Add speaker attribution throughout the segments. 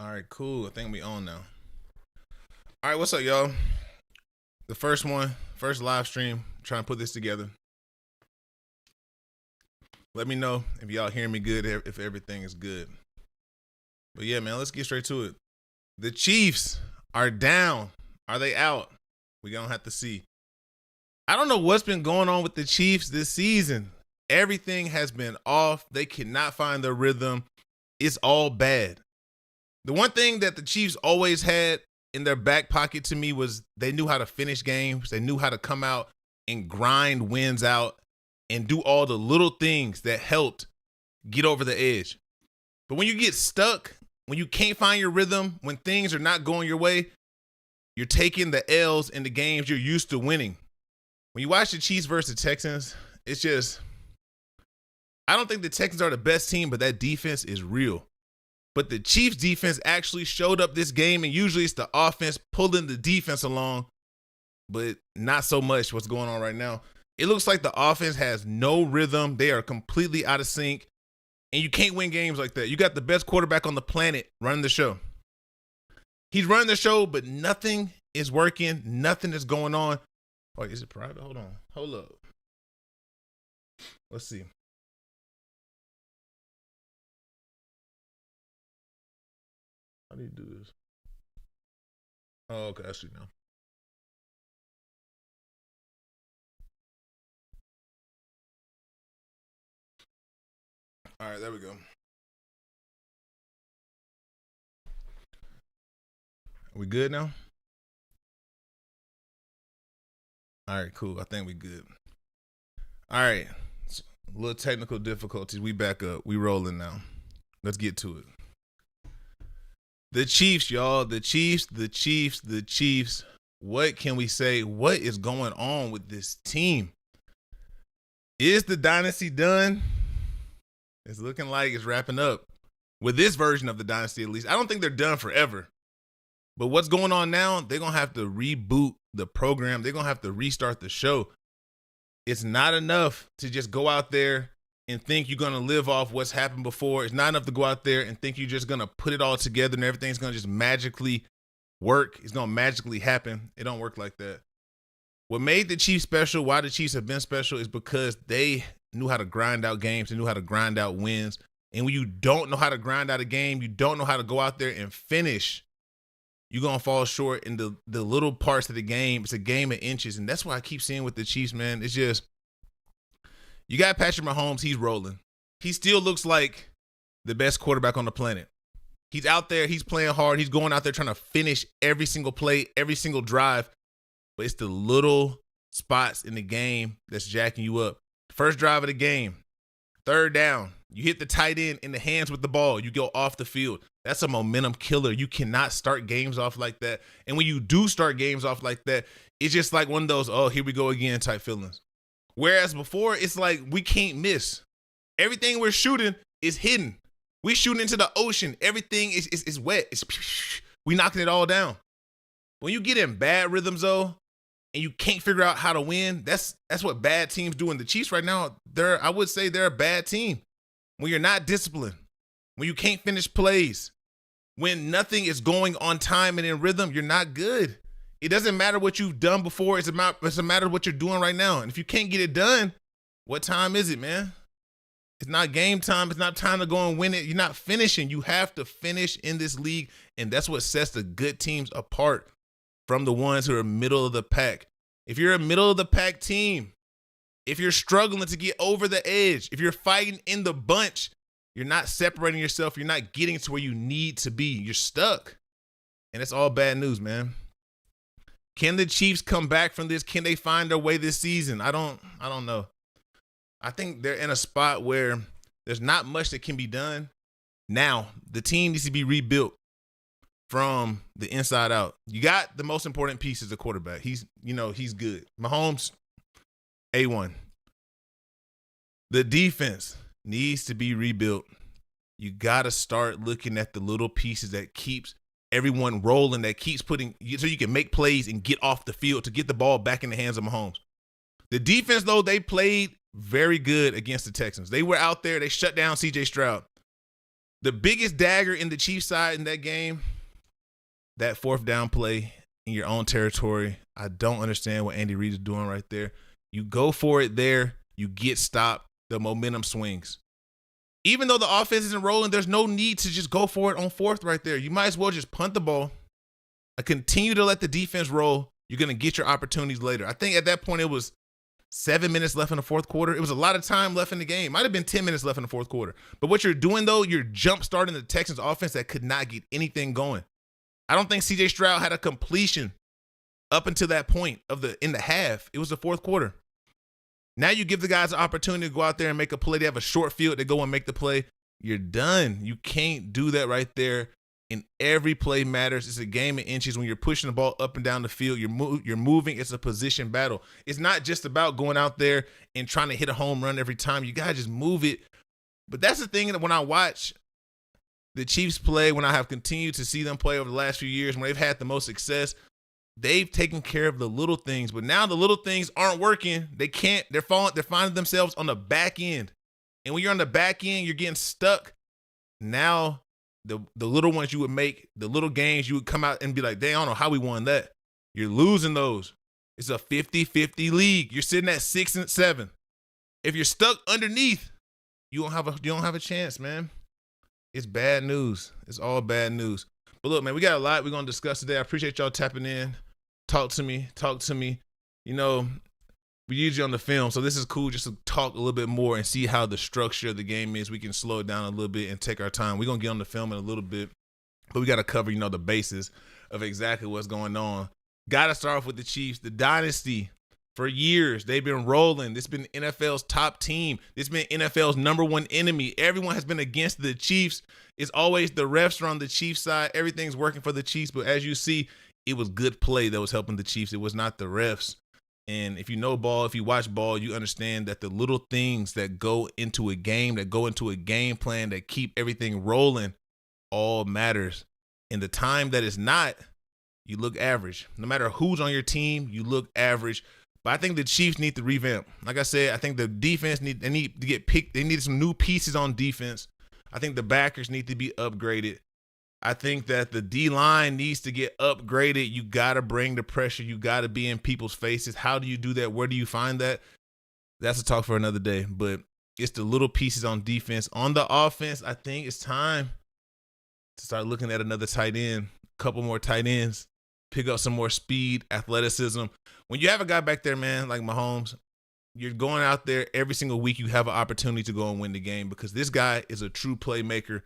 Speaker 1: All right, cool. I think we on now. All right, what's up, y'all? The first one, first live stream. Trying to put this together. Let me know if y'all hearing me good, if everything is good. But yeah, man, let's get straight to it. The Chiefs are down. Are they out? We gonna have to see. I don't know what's been going on with the Chiefs this season. Everything has been off. They cannot find their rhythm. It's all bad. The one thing that the Chiefs always had in their back pocket to me was they knew how to finish games. They knew how to come out and grind wins out and do all the little things that helped get over the edge. But when you get stuck, when you can't find your rhythm, when things are not going your way, you're taking the L's in the games you're used to winning. When you watch the Chiefs versus the Texans, it's just, I don't think the Texans are the best team, but that defense is real. But the Chiefs defense actually showed up this game, and usually it's the offense pulling the defense along, but not so much what's going on right now. It looks like the offense has no rhythm. They are completely out of sync, and you can't win games like that. You got the best quarterback on the planet running the show. He's running the show, but nothing is working. Nothing is going on. Oh, is it private? Hold on. Hold up. Let's see. How do you do this? Oh, okay. I see now. All right, there we go. Are we good now? All right, cool. I think we good. All right. A little technical difficulties. We back up. We rolling now. Let's get to it. The Chiefs, y'all. The Chiefs. What can we say? What is going on with this team? Is the dynasty done? It's looking like it's wrapping up. With this version of the dynasty, at least. I don't think they're done forever. But what's going on now, they're going to have to reboot the program. They're going to have to restart the show. It's not enough to just go out there and think you're going to live off what's happened before. It's not enough to go out there and think you're just going to put it all together and everything's going to just magically work. It's going to magically happen. It don't work like that. What made the Chiefs special, why the Chiefs have been special, is because they knew how to grind out games. They knew how to grind out wins. And when you don't know how to grind out a game, you don't know how to go out there and finish, you're going to fall short in the little parts of the game. It's a game of inches. And that's why I keep seeing with the Chiefs, man. It's just, you got Patrick Mahomes. He's rolling. He still looks like the best quarterback on the planet. He's out there. He's playing hard. He's going out there trying to finish every single play, every single drive. But it's the little spots in the game that's jacking you up. First drive of the game, third down. You hit the tight end in the hands with the ball. You go off the field. That's a momentum killer. You cannot start games off like that. And when you do start games off like that, it's just like one of those, oh, here we go again type feelings. Whereas before, it's like we can't miss. Everything we're shooting is hidden. We shooting into the ocean. Everything is wet. We knocking it all down. When you get in bad rhythms, though, and you can't figure out how to win, that's what bad teams do. In the Chiefs right now, I would say they're a bad team. When you're not disciplined, when you can't finish plays, when nothing is going on time and in rhythm, you're not good. It doesn't matter what you've done before. It's a matter of what you're doing right now. And if you can't get it done, what time is it, man? It's not game time. It's not time to go and win it. You're not finishing. You have to finish in this league. And that's what sets the good teams apart from the ones who are middle of the pack. If you're a middle of the pack team, if you're struggling to get over the edge, if you're fighting in the bunch, you're not separating yourself. You're not getting to where you need to be. You're stuck. And it's all bad news, man. Can the Chiefs come back from this? Can they find their way this season? I don't know. I think they're in a spot where there's not much that can be done. Now, the team needs to be rebuilt from the inside out. You got the most important piece as a quarterback. He's good. Mahomes, A1. The defense needs to be rebuilt. You got to start looking at the little pieces that keeps everyone rolling, that keeps putting, so you can make plays and get off the field to get the ball back in the hands of Mahomes. The defense, though, they played very good against the Texans. They were out there. They shut down C.J. Stroud. The biggest dagger in the Chiefs side in that game, that fourth down play in your own territory. I don't understand what Andy Reid is doing right there. You go for it there, you get stopped, the momentum swings. Even though the offense isn't rolling, there's no need to just go for it on fourth right there. You might as well just punt the ball and continue to let the defense roll. You're going to get your opportunities later. I think at that point it was 7 minutes left in the fourth quarter. It was a lot of time left in the game. Might have been 10 minutes left in the fourth quarter. But what you're doing, though, you're jump starting the Texans offense that could not get anything going. I don't think C.J. Stroud had a completion up until that point in the half. It was the fourth quarter. Now you give the guys an opportunity to go out there and make a play. They have a short field. They go and make the play. You're done. You can't do that right there. And every play matters. It's a game of inches. When you're pushing the ball up and down the field, you're moving. It's a position battle. It's not just about going out there and trying to hit a home run every time. You got to just move it. But that's the thing that when I watch the Chiefs play, when I have continued to see them play over the last few years, when they've had the most success, they've taken care of the little things. But now the little things aren't working. They can't. They're finding themselves on the back end. And when you're on the back end, you're getting stuck. Now the little ones you would make, the little games you would come out and be like, dang, I don't know how we won that. You're losing those. It's a 50-50 league. You're sitting at 6 and 7. If you're stuck underneath, you don't have a chance, man. It's bad news. It's all bad news. But look, man, we got a lot we're going to discuss today. I appreciate y'all tapping in. Talk to me. You know, we usually on the film, so this is cool just to talk a little bit more and see how the structure of the game is. We can slow it down a little bit and take our time. We're going to get on the film in a little bit, but we got to cover, the basis of exactly what's going on. Got to start off with the Chiefs, the dynasty. For years, they've been rolling. This has been NFL's top team. This has been NFL's number one enemy. Everyone has been against the Chiefs. It's always the refs are on the Chiefs side. Everything's working for the Chiefs, but as you see, it was good play that was helping the Chiefs. It was not the refs. And if you know ball, if you watch ball, you understand that the little things that go into a game, that go into a game plan, that keep everything rolling, all matters. In the time that is not, you look average. No matter who's on your team, you look average. But I think the Chiefs need to revamp. Like I said, I think the defense need to get picked. They need some new pieces on defense. I think the backers need to be upgraded. I think that the D-line needs to get upgraded. You got to bring the pressure. You got to be in people's faces. How do you do that? Where do you find that? That's a talk for another day. But it's the little pieces on defense. On the offense, I think it's time to start looking at another tight end, a couple more tight ends, pick up some more speed, athleticism. When you have a guy back there, man, like Mahomes, you're going out there every single week. You have an opportunity to go and win the game because this guy is a true playmaker.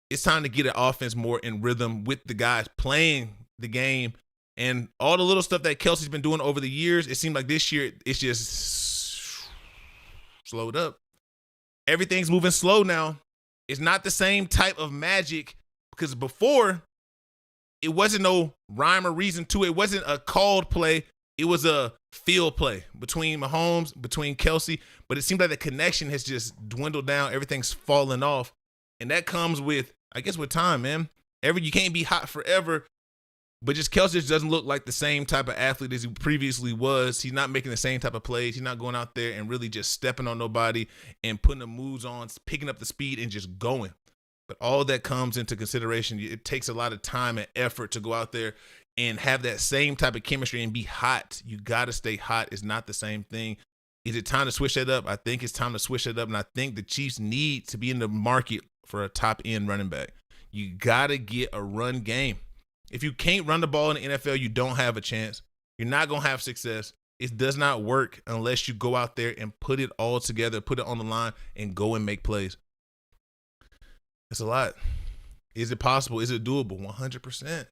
Speaker 1: It's time to get an offense more in rhythm with the guys playing the game. And all the little stuff that Kelsey's been doing over the years, it seemed like this year it's just slowed up. Everything's moving slow now. It's not the same type of magic because before it wasn't no rhyme or reason to it. It wasn't a called play. It was a field play between Mahomes, between Kelsey. But it seems like the connection has just dwindled down. Everything's fallen off. And that comes with, I guess, with time, man. You can't be hot forever. But just Kelsey just doesn't look like the same type of athlete as he previously was. He's not making the same type of plays. He's not going out there and really just stepping on nobody and putting the moves on, picking up the speed and just going. But all that comes into consideration. It takes a lot of time and effort to go out there and have that same type of chemistry and be hot. You got to stay hot. It's not the same thing. Is it time to switch that up? I think it's time to switch that up. And I think the Chiefs need to be in the market for a top-end running back. You got to get a run game. If you can't run the ball in the NFL, you don't have a chance. You're not going to have success. It does not work unless you go out there and put it all together, put it on the line, and go and make plays. It's a lot. Is it possible? Is it doable? 100%.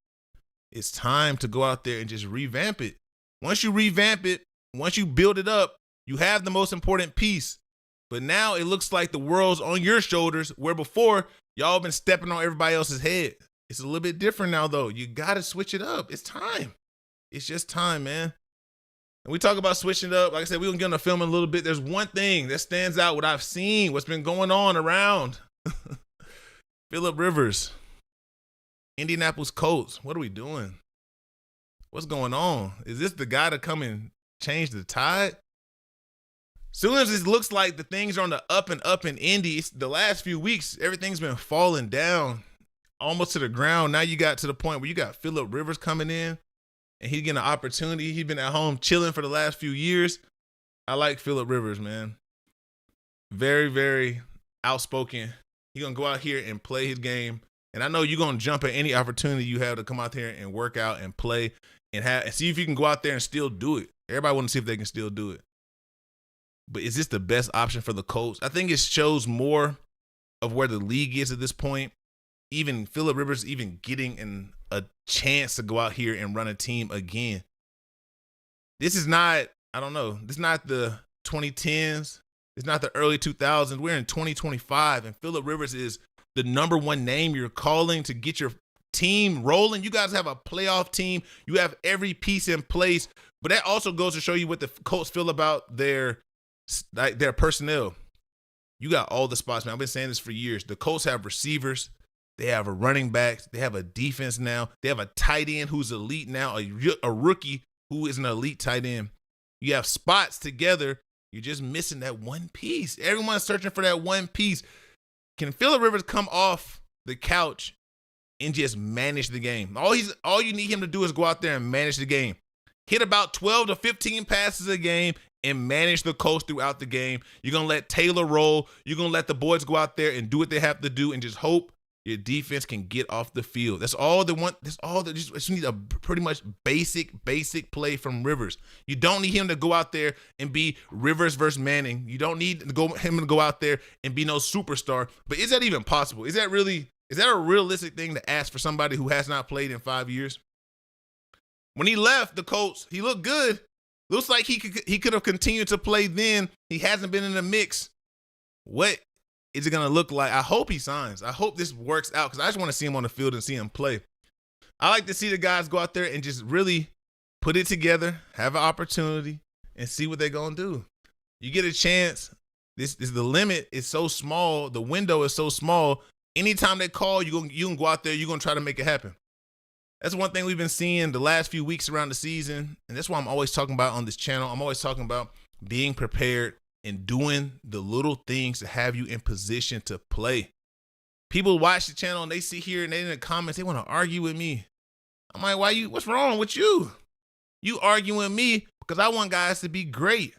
Speaker 1: It's time to go out there and just revamp it. Once you revamp it, once you build it up, you have the most important piece. But now it looks like the world's on your shoulders, where before y'all been stepping on everybody else's head. It's a little bit different now, though. You got to switch it up. It's time. It's just time, man. And we talk about switching it up. Like I said, we're going to get on the film in a little bit. There's one thing that stands out, what I've seen, what's been going on around. Phillip Rivers, Indianapolis Colts. What are we doing? What's going on? Is this the guy to come and change the tide? Soon as it looks like the things are on the up and up in Indy, the last few weeks, everything's been falling down almost to the ground. Now you got to the point where you got Phillip Rivers coming in, and he's getting an opportunity. He's been at home chilling for the last few years. I like Phillip Rivers, man. Very, very outspoken. He's going to go out here and play his game. And I know you're going to jump at any opportunity you have to come out there and work out and play and see if you can go out there and still do it. Everybody wants to see if they can still do it. But is this the best option for the Colts? I think it shows more of where the league is at this point. Even Phillip Rivers even getting a chance to go out here and run a team again. This is not, I don't know, this is not the 2010s. It's not the early 2000s. We're in 2025, and Phillip Rivers is the number one name you're calling to get your team rolling. You guys have a playoff team. You have every piece in place. But that also goes to show you what the Colts feel about their personnel. You got all the spots, man. I've been saying this for years. The Colts have receivers. They have a running back. They have a defense now. They have a tight end who's elite now, a rookie who is an elite tight end. You have spots together. You're just missing that one piece. Everyone's searching for that one piece. Can Phillip Rivers come off the couch and just manage the game? All you need him to do is go out there and manage the game. Hit about 12 to 15 passes a game and manage the Colts throughout the game. You're going to let Taylor roll. You're going to let the boys go out there and do what they have to do and just hope your defense can get off the field. That's all they want. That's all they just need a pretty much basic play from Rivers. You don't need him to go out there and be Rivers versus Manning. You don't need him to go out there and be no superstar. But is that even possible? Is that a realistic thing to ask for somebody who has not played in 5 years? When he left the Colts, he looked good. Looks like he could have continued to play then. He hasn't been in the mix. What is it going to look like? I hope he signs. I hope this works out because I just want to see him on the field and see him play. I like to see the guys go out there and just really put it together, have an opportunity, and see what they're going to do. You get a chance. The limit is so small. The window is so small. Anytime they call, you can go out there. You're going to try to make it happen. That's one thing we've been seeing the last few weeks around the season, and that's why I'm always talking about on this channel. I'm always talking about being prepared and doing the little things to have you in position to play. People watch the channel and they sit here and they in the comments, they want to argue with me. I'm like, what's wrong with you? You arguing with me because I want guys to be great.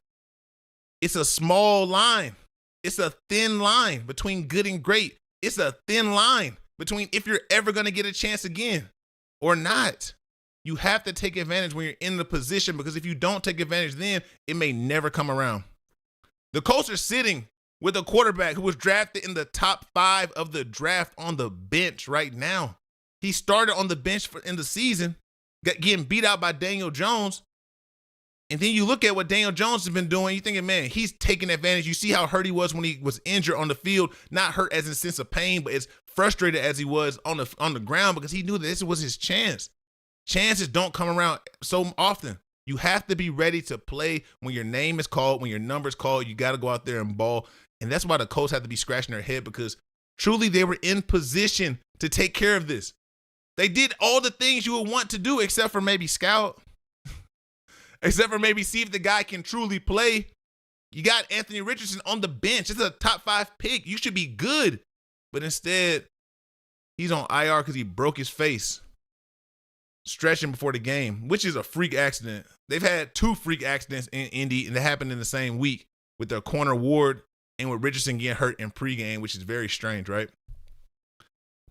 Speaker 1: It's a small line. It's a thin line between good and great. It's a thin line between if you're ever going to get a chance again or not. You have to take advantage when you're in the position because if you don't take advantage then, it may never come around. The Colts are sitting with a quarterback who was drafted in the top 5 of the draft on the bench right now. He started on the bench in the season, getting beat out by Daniel Jones. And then you look at what Daniel Jones has been doing, you're thinking, man, he's taking advantage. You see how hurt he was when he was injured on the field, not hurt as in a sense of pain, but as frustrated as he was on the ground because he knew that this was his chance. Chances don't come around so often. You have to be ready to play when your name is called, when your number is called. You got to go out there and ball. And that's why the Colts have to be scratching their head because truly they were in position to take care of this. They did all the things you would want to do except for maybe scout, except for maybe see if the guy can truly play. You got Anthony Richardson on the bench. It's a top 5 pick. You should be good. But instead, he's on IR because he broke his face stretching before the game, which is a freak accident. They've had 2 freak accidents in Indy, and they happened in the same week with their corner Ward and with Richardson getting hurt in pregame, which is very strange, right?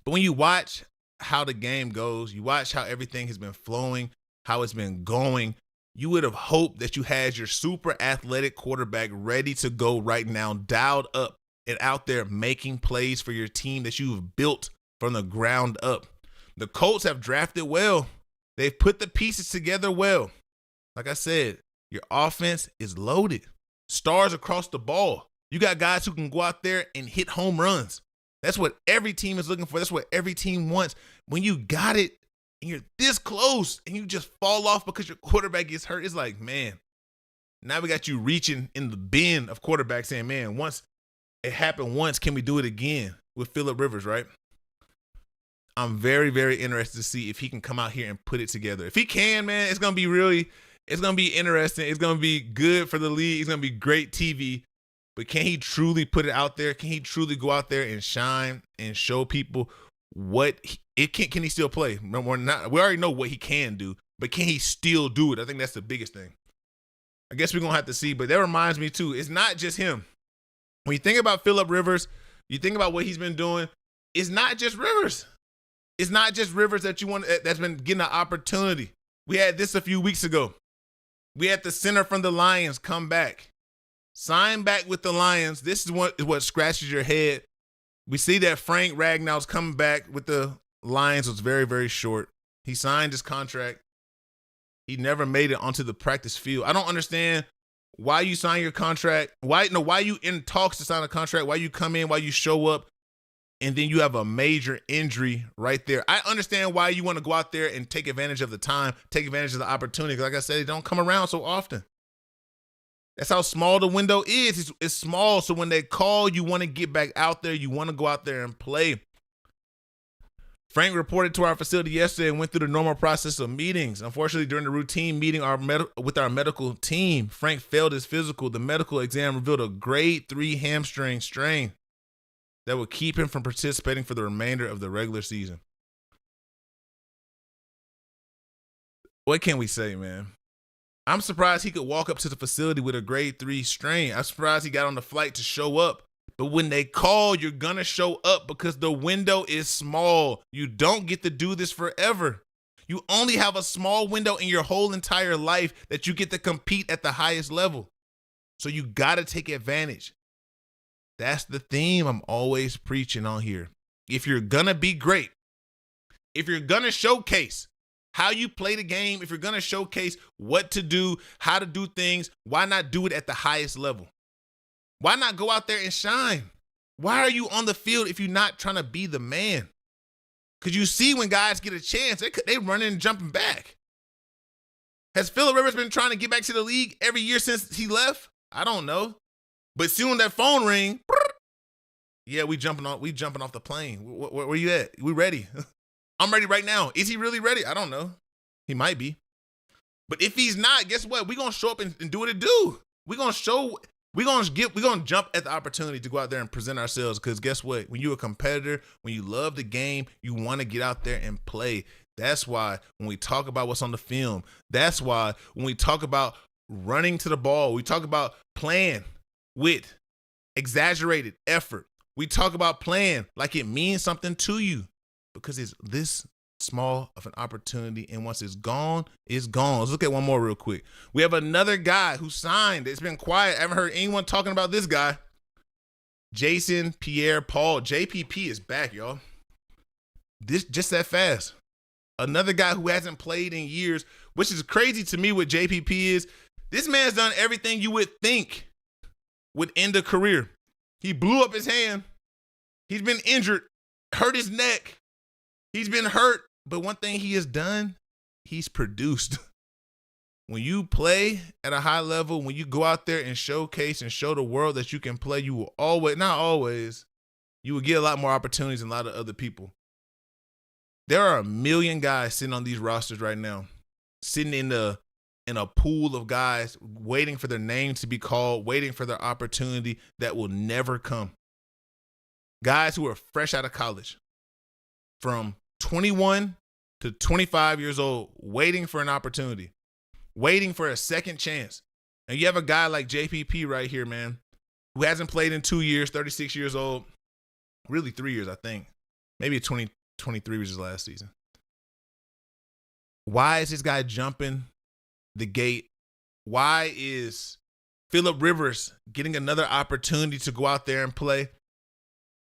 Speaker 1: But when you watch how the game goes, you watch how everything has been flowing, how it's been going, you would have hoped that you had your super athletic quarterback ready to go right now, dialed up and out there making plays for your team that you've built from the ground up. The Colts have drafted well. They've put the pieces together well. Like I said, your offense is loaded. Stars across the ball. You got guys who can go out there and hit home runs. That's what every team is looking for. That's what every team wants. When you got it and you're this close and you just fall off because your quarterback gets hurt, it's like, man, now we got you reaching in the bin of quarterbacks saying, man, once it happened once, can we do it again with Phillip Rivers, right? I'm very, very interested to see if he can come out here and put it together. If he can, man, it's going to be really It's going to be interesting. It's going to be good for the league. It's going to be great TV. But can he truly put it out there? Can he truly go out there and shine and show people can he still play? We already know what he can do, but can he still do it? I think that's the biggest thing. I guess we're going to have to see, but that reminds me too, it's not just him. When you think about Phillip Rivers, you think about what he's been doing, it's not just Rivers. It's not just Rivers that's been getting an opportunity. We had this a few weeks ago. We had the center from the Lions come back. Sign back with the Lions. This is what scratches your head. We see that Frank Ragnall's coming back with the Lions. It was very, very short. He signed his contract. He never made it onto the practice field. I don't understand why you sign your contract. Why you in talks to sign a contract? Why you come in? Why you show up? And then you have a major injury right there. I understand why you want to go out there and take advantage of the time, take advantage of the opportunity. Like I said, it don't come around so often. That's how small the window is. It's small, so when they call, you want to get back out there. You want to go out there and play. Frank reported to our facility yesterday and went through the normal process of meetings. Unfortunately, during the routine meeting with our medical team, Frank failed his physical. The medical exam revealed a grade 3 hamstring strain that would keep him from participating for the remainder of the regular season. What can we say, man? I'm surprised he could walk up to the facility with a grade 3 strain. I'm surprised he got on the flight to show up. But when they call, you're going to show up because the window is small. You don't get to do this forever. You only have a small window in your whole entire life that you get to compete at the highest level. So you got to take advantage. That's the theme I'm always preaching on here. If you're going to be great, if you're going to showcase how you play the game, if you're going to showcase what to do, how to do things, why not do it at the highest level? Why not go out there and shine? Why are you on the field if you're not trying to be the man? Because you see when guys get a chance, they running and jumping back. Has Phillip Rivers been trying to get back to the league every year since he left? I don't know. But soon that phone ring, yeah, we jumping off the plane. Where you at? We ready. I'm ready right now. Is he really ready? I don't know. He might be. But if he's not, guess what? We're going to show up and do what it do. We're going to jump at the opportunity to go out there and present ourselves because guess what? When you're a competitor, when you love the game, you want to get out there and play. That's why when we talk about what's on the film, that's why when we talk about running to the ball, we talk about playing with exaggerated effort. We talk about playing like it means something to you because it's this small of an opportunity, and once it's gone, it's gone. Let's look at one more real quick. We have another guy who signed. It's been quiet. I haven't heard anyone talking about this guy. Jason Pierre-Paul. JPP is back, y'all. This just that fast. Another guy who hasn't played in years, which is crazy to me what JPP is. This man's done everything you would think would end a career. He blew up his hand. He's been injured, hurt his neck. He's been hurt. But one thing he has done, he's produced. When you play at a high level, when you go out there and showcase and show the world that you can play, you will always, not always, you will get a lot more opportunities than a lot of other people. There are 1 million guys sitting on these rosters right now, sitting in a pool of guys waiting for their names to be called, waiting for their opportunity that will never come. Guys who are fresh out of college, from 21 to 25 years old, waiting for an opportunity, waiting for a second chance. And you have a guy like JPP right here, man, who hasn't played in 2 years, 36 years old, really 3 years, I think. Maybe 2023 was his last season. Why is this guy jumping the gate? Why is Phillip Rivers getting another opportunity to go out there and play?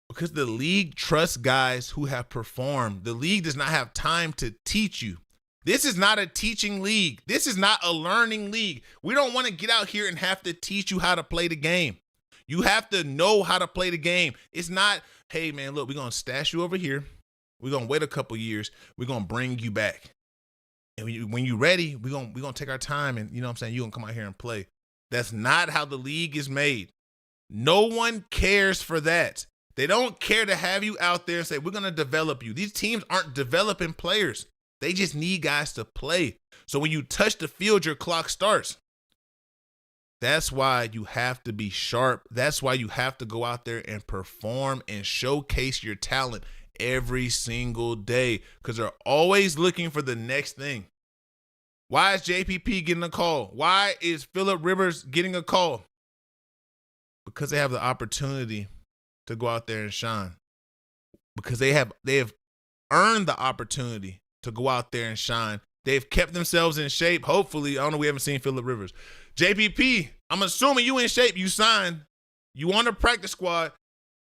Speaker 1: Because the league trusts guys who have performed. The league does not have time to teach you. This is not a teaching league. This is not a learning league. We don't want to get out here and have to teach you how to play the game. You have to know how to play the game. It's not, hey, man, look, we're going to stash you over here. We're going to wait a couple years. We're going to bring you back. And when you're ready, we're going to take our time and, you know what I'm saying, you're going to come out here and play. That's not how the league is made. No one cares for that. They don't care to have you out there and say, we're going to develop you. These teams aren't developing players. They just need guys to play. So when you touch the field, your clock starts. That's why you have to be sharp. That's why you have to go out there and perform and showcase your talent every single day, because they're always looking for the next thing. Why is JPP getting a call? Why is Phillip Rivers getting a call? Because they have the opportunity to go out there and shine. Because they have earned the opportunity to go out there and shine. They've kept themselves in shape. Hopefully, I don't know, we haven't seen Phillip Rivers. JPP, I'm assuming you in shape. You signed. You on the practice squad.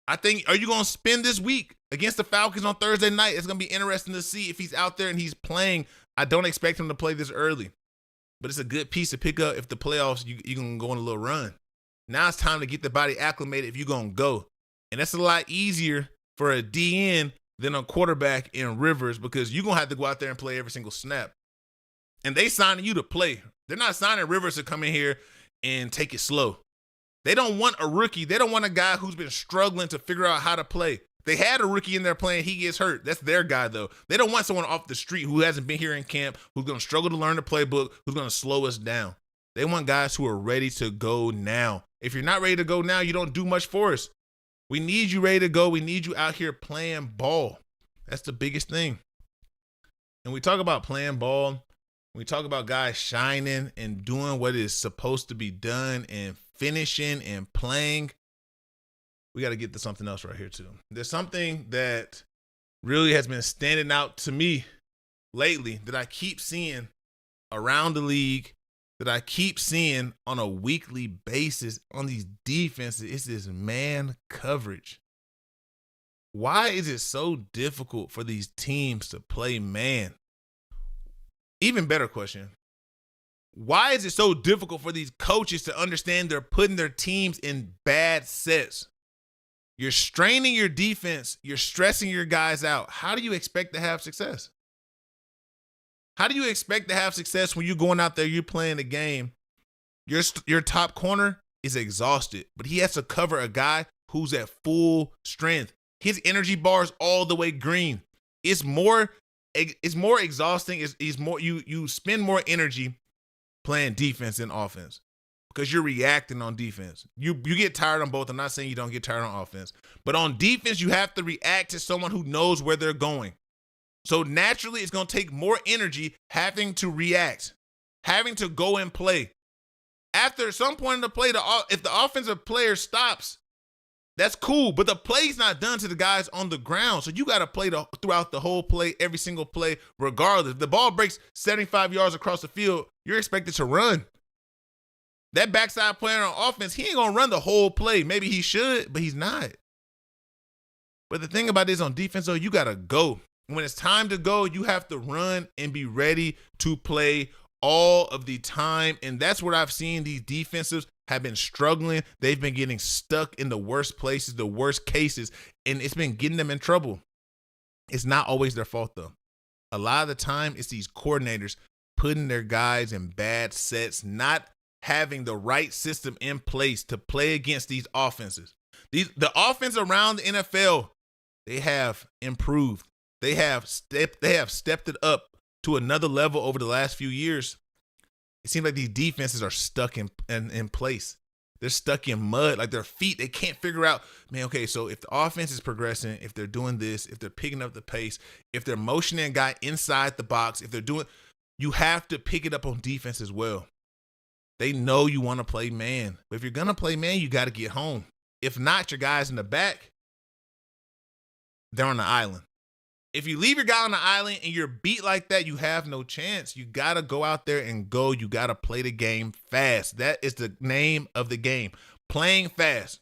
Speaker 1: I think, are you going to spend this week against the Falcons on Thursday night? It's going to be interesting to see if he's out there and he's playing. I don't expect him to play this early, but it's a good piece to pick up if the playoffs, you're going to go on a little run. Now it's time to get the body acclimated if you're going to go. And that's a lot easier for a DN than a quarterback in Rivers, because you're going to have to go out there and play every single snap. And they signing you to play. They're not signing Rivers to come in here and take it slow. They don't want a rookie. They don't want a guy who's been struggling to figure out how to play. They had a rookie in there playing. He gets hurt. That's their guy, though. They don't want someone off the street who hasn't been here in camp, who's going to struggle to learn the playbook, who's going to slow us down. They want guys who are ready to go now. If you're not ready to go now, you don't do much for us. We need you ready to go. We need you out here playing ball. That's the biggest thing. And we talk about playing ball. We talk about guys shining and doing what is supposed to be done and finishing and playing. We got to get to something else right here too. There's something that really has been standing out to me lately that I keep seeing around the league, that I keep seeing on a weekly basis on these defenses. It's this man coverage. Why is it so difficult for these teams to play man? Even better question. Why is it so difficult for these coaches to understand they're putting their teams in bad sets? You're straining your defense. You're stressing your guys out. How do you expect to have success? How do you expect to have success when you're going out there, you're playing a game? Your top corner is exhausted, but he has to cover a guy who's at full strength. His energy bar is all the way green. It's more exhausting. It's more, you spend more energy playing defense than offense because you're reacting on defense. You get tired on both. I'm not saying you don't get tired on offense, but on defense, you have to react to someone who knows where they're going. So naturally, it's going to take more energy having to react, having to go and play. After some point in the play, if the offensive player stops, that's cool, but the play's not done to the guys on the ground. So you got to play throughout the whole play, every single play, regardless. If the ball breaks 75 yards across the field, you're expected to run. That backside player on offense, he ain't going to run the whole play. Maybe he should, but he's not. But the thing about this on defense, though, you got to go. When it's time to go, you have to run and be ready to play all of the time. And that's what I've seen these defensives have been struggling. They've been getting stuck in the worst places, the worst cases, and it's been getting them in trouble. It's not always their fault, though. A lot of the time, it's these coordinators putting their guys in bad sets, not having the right system in place to play against these offenses. The offense around the NFL, they have improved. They have stepped it up to another level over the last few years. It seems like these defenses are stuck in place. They're stuck in mud, like their feet. They can't figure out, man, okay, so if the offense is progressing, if they're doing this, if they're picking up the pace, if they're motioning a guy inside the box, if they're doing, you have to pick it up on defense as well. They know you want to play man. But if you're going to play man, you got to get home. If not, your guys in the back, they're on the island. If you leave your guy on the island and you're beat like that, you have no chance. You got to go out there and go. You got to play the game fast. That is the name of the game. Playing fast.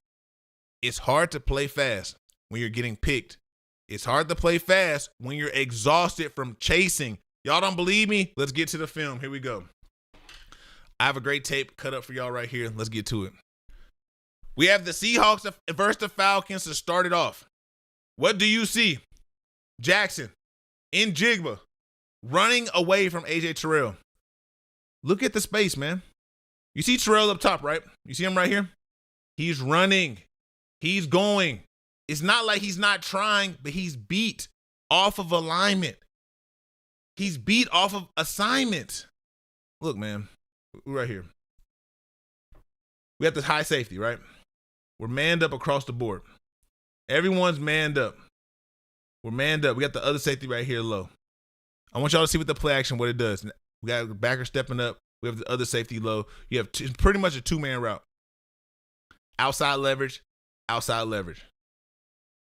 Speaker 1: It's hard to play fast when you're getting picked. It's hard to play fast when you're exhausted from chasing. Y'all don't believe me? Let's get to the film. Here we go. I have a great tape cut up for y'all right here. Let's get to it. We have the Seahawks versus the Falcons to start it off. What do you see? Jackson in Jigba running away from A.J. Terrell. Look at the space, man. You see Terrell up top, right? You see him right here? He's running. He's going. It's not like he's not trying, but he's beat off of alignment. He's beat off of assignment. Look, man, we're right here. We have this high safety, right? We're manned up across the board. Everyone's manned up. We're manned up. We got the other safety right here low. I want y'all to see what the play action, what it does. We got the backer stepping up. We have the other safety low. You have pretty much a two-man route. Outside leverage, outside leverage.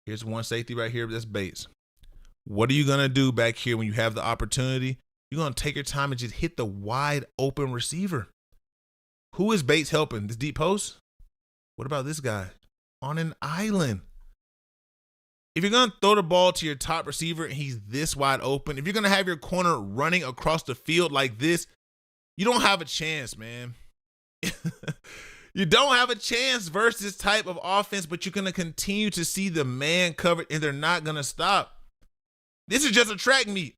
Speaker 1: Here's one safety right here. That's Bates. What are you going to do back here when you have the opportunity? You're going to take your time and just hit the wide open receiver. Who is Bates helping? This deep post? What about this guy? On an island. If you're going to throw the ball to your top receiver and he's this wide open, if you're going to have your corner running across the field like this, you don't have a chance, man. You don't have a chance versus this type of offense, but you're going to continue to see the man covered and they're not going to stop. This is just a track meet.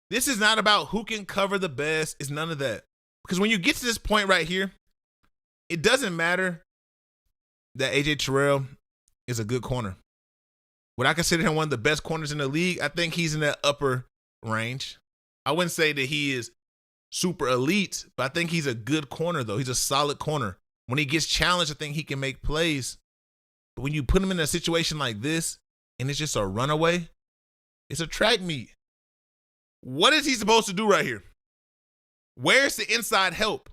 Speaker 1: This is not about who can cover the best. It's none of that. Because when you get to this point right here, it doesn't matter that A.J. Terrell is a good corner. Would I consider him one of the best corners in the league? I think he's in that upper range. I wouldn't say that he is super elite, but I think he's a good corner, though. He's a solid corner. When he gets challenged, I think he can make plays. But when you put him in a situation like this, and it's just a runaway, it's a track meet. What is he supposed to do right here? Where's the inside help?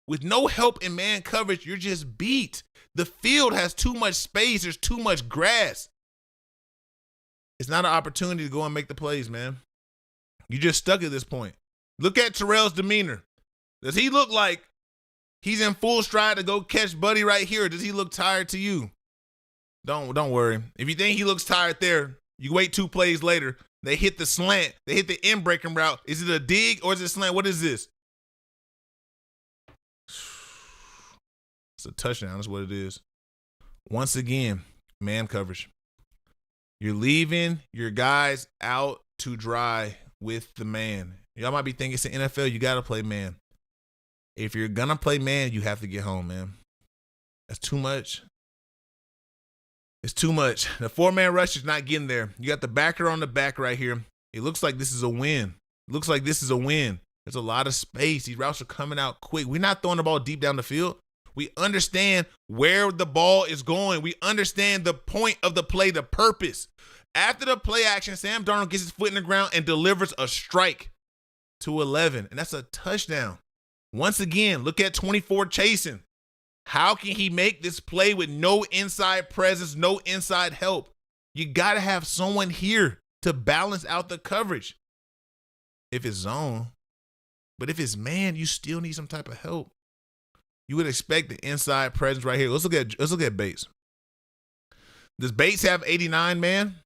Speaker 1: With no help in man coverage, you're just beat. The field has too much space. There's too much grass. It's not an opportunity to go and make the plays, man. You're just stuck at this point. Look at Terrell's demeanor. Does he look like he's in full stride to go catch Buddy right here? Or does he look tired to you? Don't worry. If you think he looks tired there, you wait 2 plays later. They hit the slant. They hit the in breaking route. Is it a dig or is it a slant? What is this? It's a touchdown. That's what it is. Once again, man coverage. You're leaving your guys out to dry with the man. Y'all might be thinking it's the NFL. You got to play man. If you're going to play man, you have to get home, man. That's too much. It's too much. The 4-man rush is not getting there. You got the backer on the back right here. It looks like this is a win. There's a lot of space. These routes are coming out quick. We're not throwing the ball deep down the field. We understand where the ball is going. We understand the point of the play, the purpose. After the play action, Sam Darnold gets his foot in the ground and delivers a strike to 11, and that's a touchdown. Once again, look at 24 chasing. How can he make this play with no inside presence, no inside help? You got to have someone here to balance out the coverage. If it's zone, but if it's man, you still need some type of help. You would expect the inside presence right here. Let's look at Bates. Does Bates have 89, man?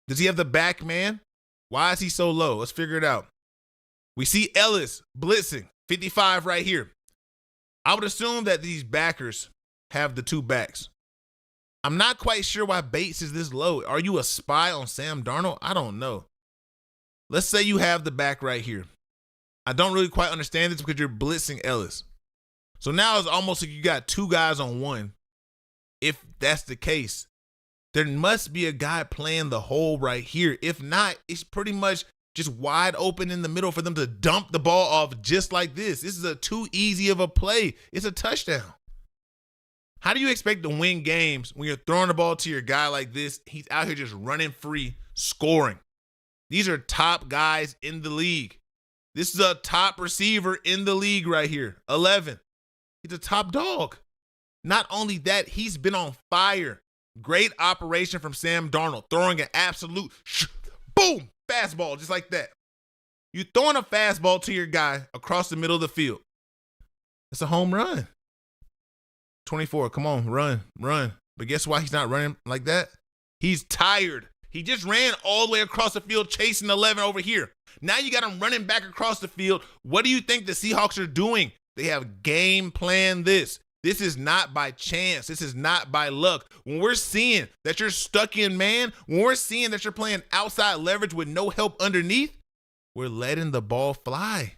Speaker 1: Does he have the back, man? Why is he so low? Let's figure it out. We see Ellis blitzing, 55 right here. I would assume that these backers have the 2 backs. I'm not quite sure why Bates is this low. Are you a spy on Sam Darnold? I don't know. Let's say you have the back right here. I don't really quite understand this because you're blitzing Ellis. So now it's almost like you got 2 guys on 1. If that's the case, there must be a guy playing the hole right here. If not, it's pretty much just wide open in the middle for them to dump the ball off just like this. This is a too easy of a play. It's a touchdown. How do you expect to win games when you're throwing the ball to your guy like this? He's out here just running free, scoring. These are top guys in the league. This is a top receiver in the league right here, 11. He's a top dog. Not only that, he's been on fire. Great operation from Sam Darnold, throwing an absolute boom, fastball, just like that. You're throwing a fastball to your guy across the middle of the field. It's a home run. 24, come on, run. But guess why he's not running like that? He's tired. He just ran all the way across the field chasing 11 over here. Now you got him running back across the field. What do you think the Seahawks are doing? They have game planned this. This is not by chance. This is not by luck. When we're seeing that you're stuck in man, when we're seeing that you're playing outside leverage with no help underneath, we're letting the ball fly.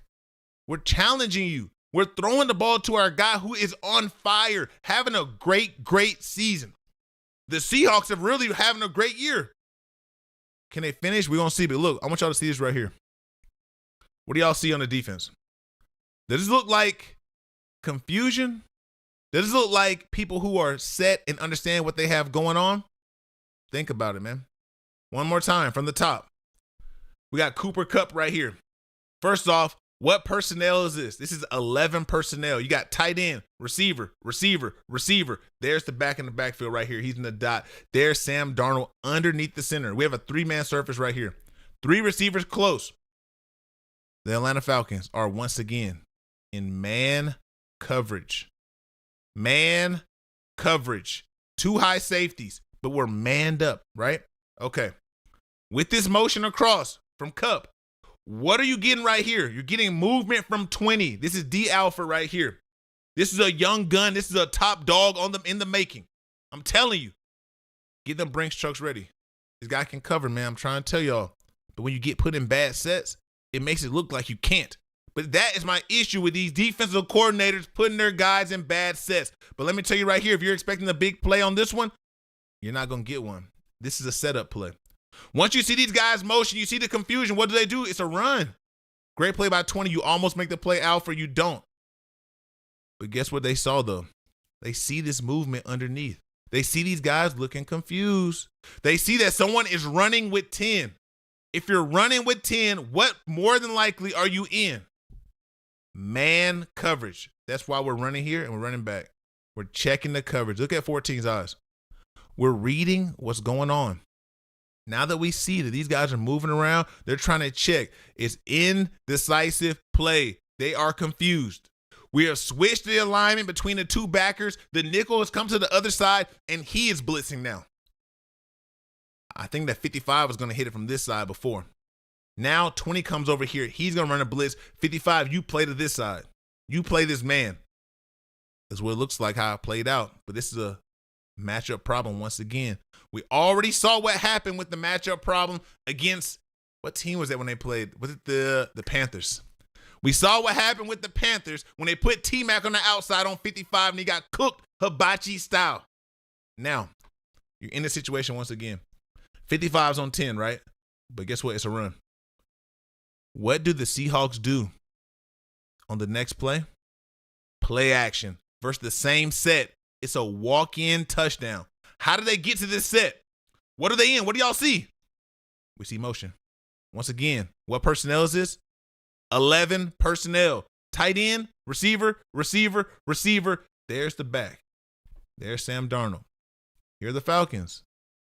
Speaker 1: We're challenging you. We're throwing the ball to our guy who is on fire, having a great season. The Seahawks have really having a great year. Can they finish? We're going to see. But look, I want y'all to see this right here. What do y'all see on the defense? Does this look like confusion? Does this look like people who are set and understand what they have going on? Think about it, man. One more time from the top. We got Cooper Kupp right here. First off, what personnel is this? This is 11 personnel. You got tight end, receiver, receiver, receiver. There's the back in the backfield right here. He's in the dot. There's Sam Darnold underneath the center. We have a 3-man surface right here. 3 receivers close. The Atlanta Falcons are once again in man coverage. Man coverage. 2 high safeties, but we're manned up, right? Okay. With this motion across from Kupp, what are you getting right here? You're getting movement from 20. This is D Alpha right here. This is a young gun. This is a top dog in the making. I'm telling you. Get them Brinks trucks ready. This guy can cover, man. I'm trying to tell y'all. But when you get put in bad sets, it makes it look like you can't. But that is my issue with these defensive coordinators putting their guys in bad sets. But let me tell you right here, if you're expecting a big play on this one, you're not going to get one. This is a setup play. Once you see these guys motion, you see the confusion. What do? It's a run. Great play by 20. You almost make the play alpha. You don't. But guess what they saw, though? They see this movement underneath. They see these guys looking confused. They see that someone is running with 10. If you're running with 10, what more than likely are you in? Man coverage. That's why we're running here and we're running back. We're checking the coverage. Look at 14's eyes. We're reading what's going on. Now that we see that these guys are moving around, they're trying to check. It's indecisive play. They are confused. We have switched the alignment between the 2 backers. The nickel has come to the other side, and he is blitzing now. I think that 55 was going to hit it from this side before. Now 20 comes over here. He's going to run a blitz. 55, you play to this side. You play this man. That's what it looks like how it played out. But this is a matchup problem once again. We already saw what happened with the matchup problem against, what team was that when they played? Was it the Panthers? We saw what happened with the Panthers when they put T-Mac on the outside on 55 and he got cooked hibachi style. Now, you're in this situation once again. 55's on 10, right? But guess what? It's a run. What do the Seahawks do on the next play? Play action versus the same set. It's a walk-in touchdown. How do they get to this set? What are they in? What do y'all see? We see motion. Once again, what personnel is this? 11 personnel. Tight end, receiver, receiver, receiver. There's the back. There's Sam Darnold. Here are the Falcons.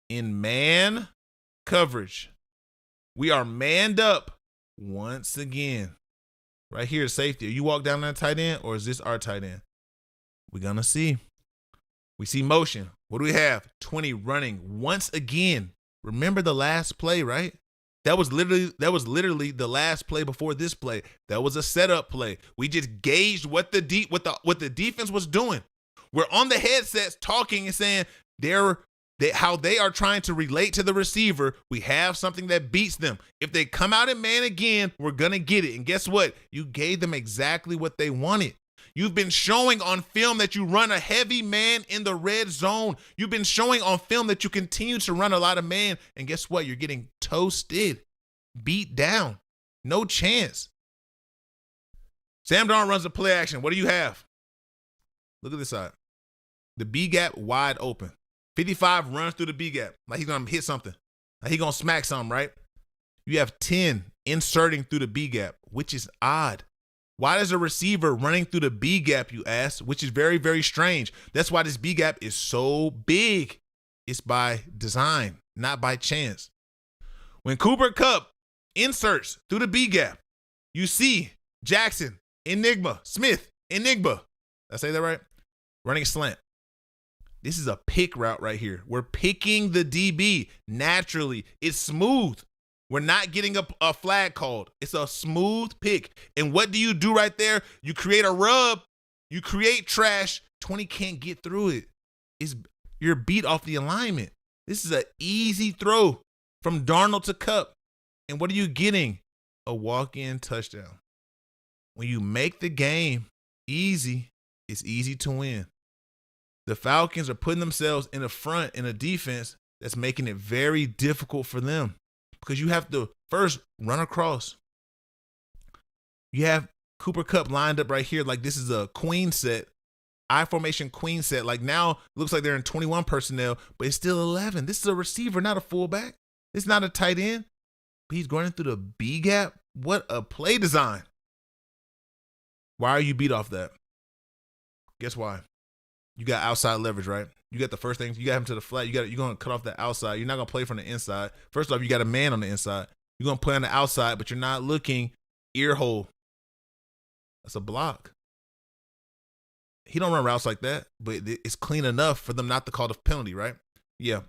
Speaker 1: In man coverage. We are manned up once again. Right here, safety. Are you walk down that tight end or is this our tight end? We're going to see. We see motion. What do we have? 20 running once again. Remember the last play, right? That was literally the last play before this play. That was a setup play. We just gauged what the defense was doing. We're on the headsets talking and saying how they are trying to relate to the receiver. We have something that beats them. If they come out in man again, we're going to get it. And guess what? You gave them exactly what they wanted. You've been showing on film that you run a heavy man in the red zone. You've been showing on film that you continue to run a lot of man. And guess what? You're getting toasted, beat down. No chance. Sam Darnold runs a play action. What do you have? Look at this side. The B gap wide open. 55 runs through the B gap like he's going to hit something. Like he's going to smack something, right? You have 10 inserting through the B gap, which is odd. Why is a receiver running through the B gap, you ask, which is very, very strange. That's why this B gap is so big. It's by design, not by chance. When Cooper Kupp inserts through the B gap, you see Jackson, Enigma, Smith, Enigma. Did I say that right? Running a slant. This is a pick route right here. We're picking the DB naturally. It's smooth. We're not getting a flag called. It's a smooth pick. And what do you do right there? You create a rub. You create trash. 20 can't get through it. You're beat off the alignment. This is an easy throw from Darnold to Kupp. And what are you getting? A walk-in touchdown. When you make the game easy, it's easy to win. The Falcons are putting themselves in the front in a defense that's making it very difficult for them because you have to first run across. You have Cooper Kupp lined up right here like this is a queen set, I formation queen set. Like now, looks like they're in 21 personnel, but it's still 11. This is a receiver, not a fullback. It's not a tight end. But he's going through the B gap. What a play design. Why are you beat off that? Guess why? You got outside leverage, right? You got the first thing. You got him to the flat. You're going to cut off the outside. You're not going to play from the inside. First off, you got a man on the inside. You're going to play on the outside, but you're not looking ear hole. That's a block. He don't run routes like that, but it's clean enough for them not to call the penalty, right? Yeah.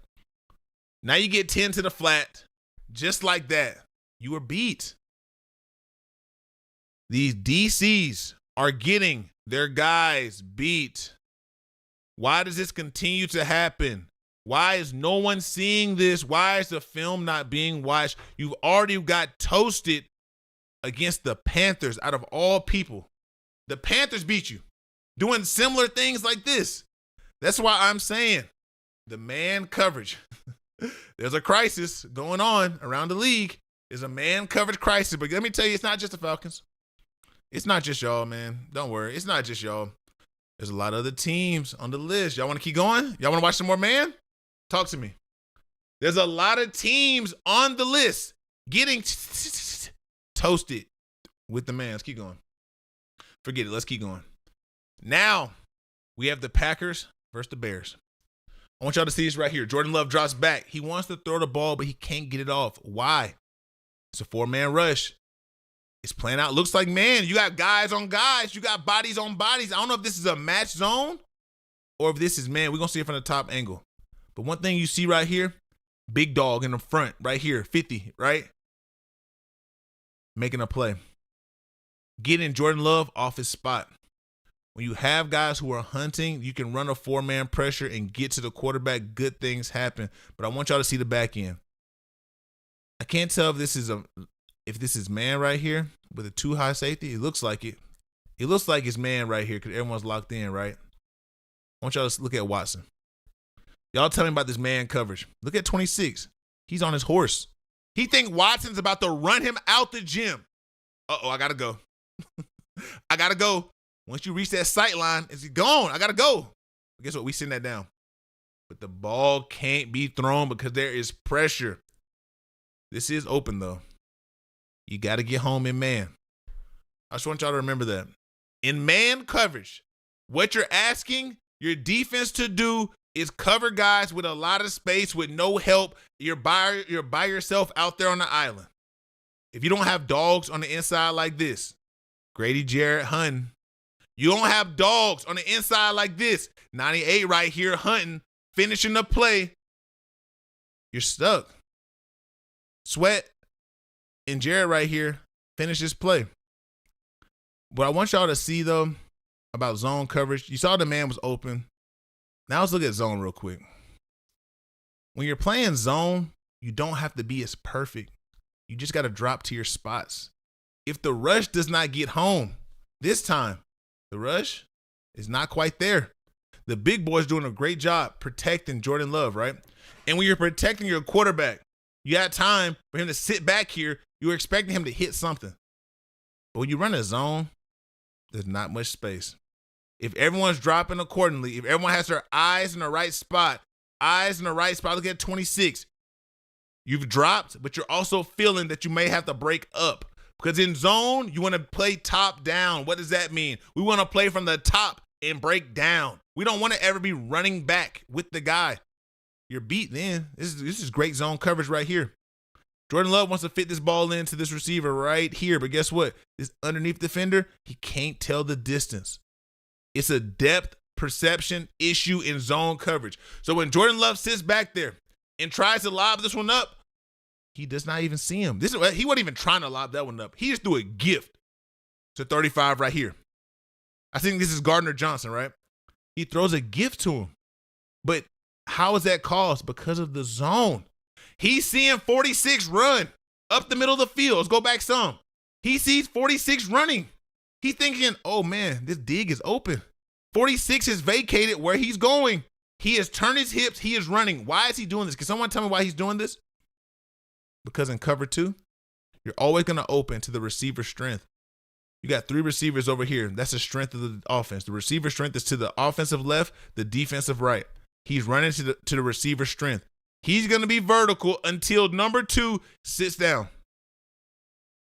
Speaker 1: Now you get 10 to the flat. Just like that. You were beat. These DCs are getting their guys beat. Why does this continue to happen? Why is no one seeing this? Why is the film not being watched? You've already got toasted against the Panthers out of all people. The Panthers beat you doing similar things like this. That's why I'm saying the man coverage. There's a crisis going on around the league. There's a man coverage crisis. But let me tell you, it's not just the Falcons. It's not just y'all, man. Don't worry. It's not just y'all. There's a lot of other teams on the list. Y'all want to keep going? Y'all want to watch some more man? Talk to me. There's a lot of teams on the list getting toasted with the man. Let's keep going. Forget it. Let's keep going. Now, we have the Packers versus the Bears. I want y'all to see this right here. Jordan Love drops back. He wants to throw the ball, but he can't get it off. Why? It's a 4-man rush. It's playing out. Looks like, man, you got guys on guys. You got bodies on bodies. I don't know if this is a match zone or if this is, man, we're going to see it from the top angle. But one thing you see right here, big dog in the front right here, 50, right? Making a play. Getting Jordan Love off his spot. When you have guys who are hunting, you can run a 4-man pressure and get to the quarterback. Good things happen. But I want y'all to see the back end. I can't tell if this is man right here with a 2-high safety. It looks like it. It looks like it's man right here because everyone's locked in, right? I want y'all to look at Watson. Y'all tell me about this man coverage. Look at 26. He's on his horse. He think Watson's about to run him out the gym. Uh-oh, I got to go. I got to go. Once you reach that sight line, it's gone. I got to go. Guess what? We send that down. But the ball can't be thrown because there is pressure. This is open, though. You got to get home in man. I just want y'all to remember that. In man coverage, what you're asking your defense to do is cover guys with a lot of space with no help. You're by yourself out there on the island. If you don't have dogs on the inside like this, Grady Jarrett hunting. You don't have dogs on the inside like this. 98 right here hunting, finishing the play. You're stuck. Sweat and Jarrett right here finish this play. What I want y'all to see, though, about zone coverage, you saw the man was open. Now let's look at zone real quick. When you're playing zone, you don't have to be as perfect. You just got to drop to your spots. If the rush does not get home this time, the rush is not quite there. The big boy's doing a great job protecting Jordan Love, right? And when you're protecting your quarterback, you got time for him to sit back here. You're expecting him to hit something. But when you run a zone, there's not much space. If everyone's dropping accordingly, if everyone has their eyes in the right spot, look at 26. You've dropped, but you're also feeling that you may have to break up. Because in zone, you want to play top down. What does that mean? We want to play from the top and break down. We don't want to ever be running back with the guy. You're beat then. This is great zone coverage right here. Jordan Love wants to fit this ball into this receiver right here. But guess what? This underneath defender, he can't tell the distance. It's a depth perception issue in zone coverage. So when Jordan Love sits back there and tries to lob this one up, he does not even see him. He wasn't even trying to lob that one up. He just threw a gift to 35 right here. I think this is Gardner Johnson, right? He throws a gift to him. But how is that caused? Because of the zone. He's seeing 46 run up the middle of the field. Let's go back some. He sees 46 running. He's thinking, oh, man, this dig is open. 46 is vacated where he's going. He has turned his hips. He is running. Why is he doing this? Can someone tell me why he's doing this? Because in cover 2, you're always going to open to the receiver's strength. You got 3 receivers over here. That's the strength of the offense. The receiver strength is to the offensive left, the defensive right. He's running to the receiver strength. He's going to be vertical until number 2 sits down.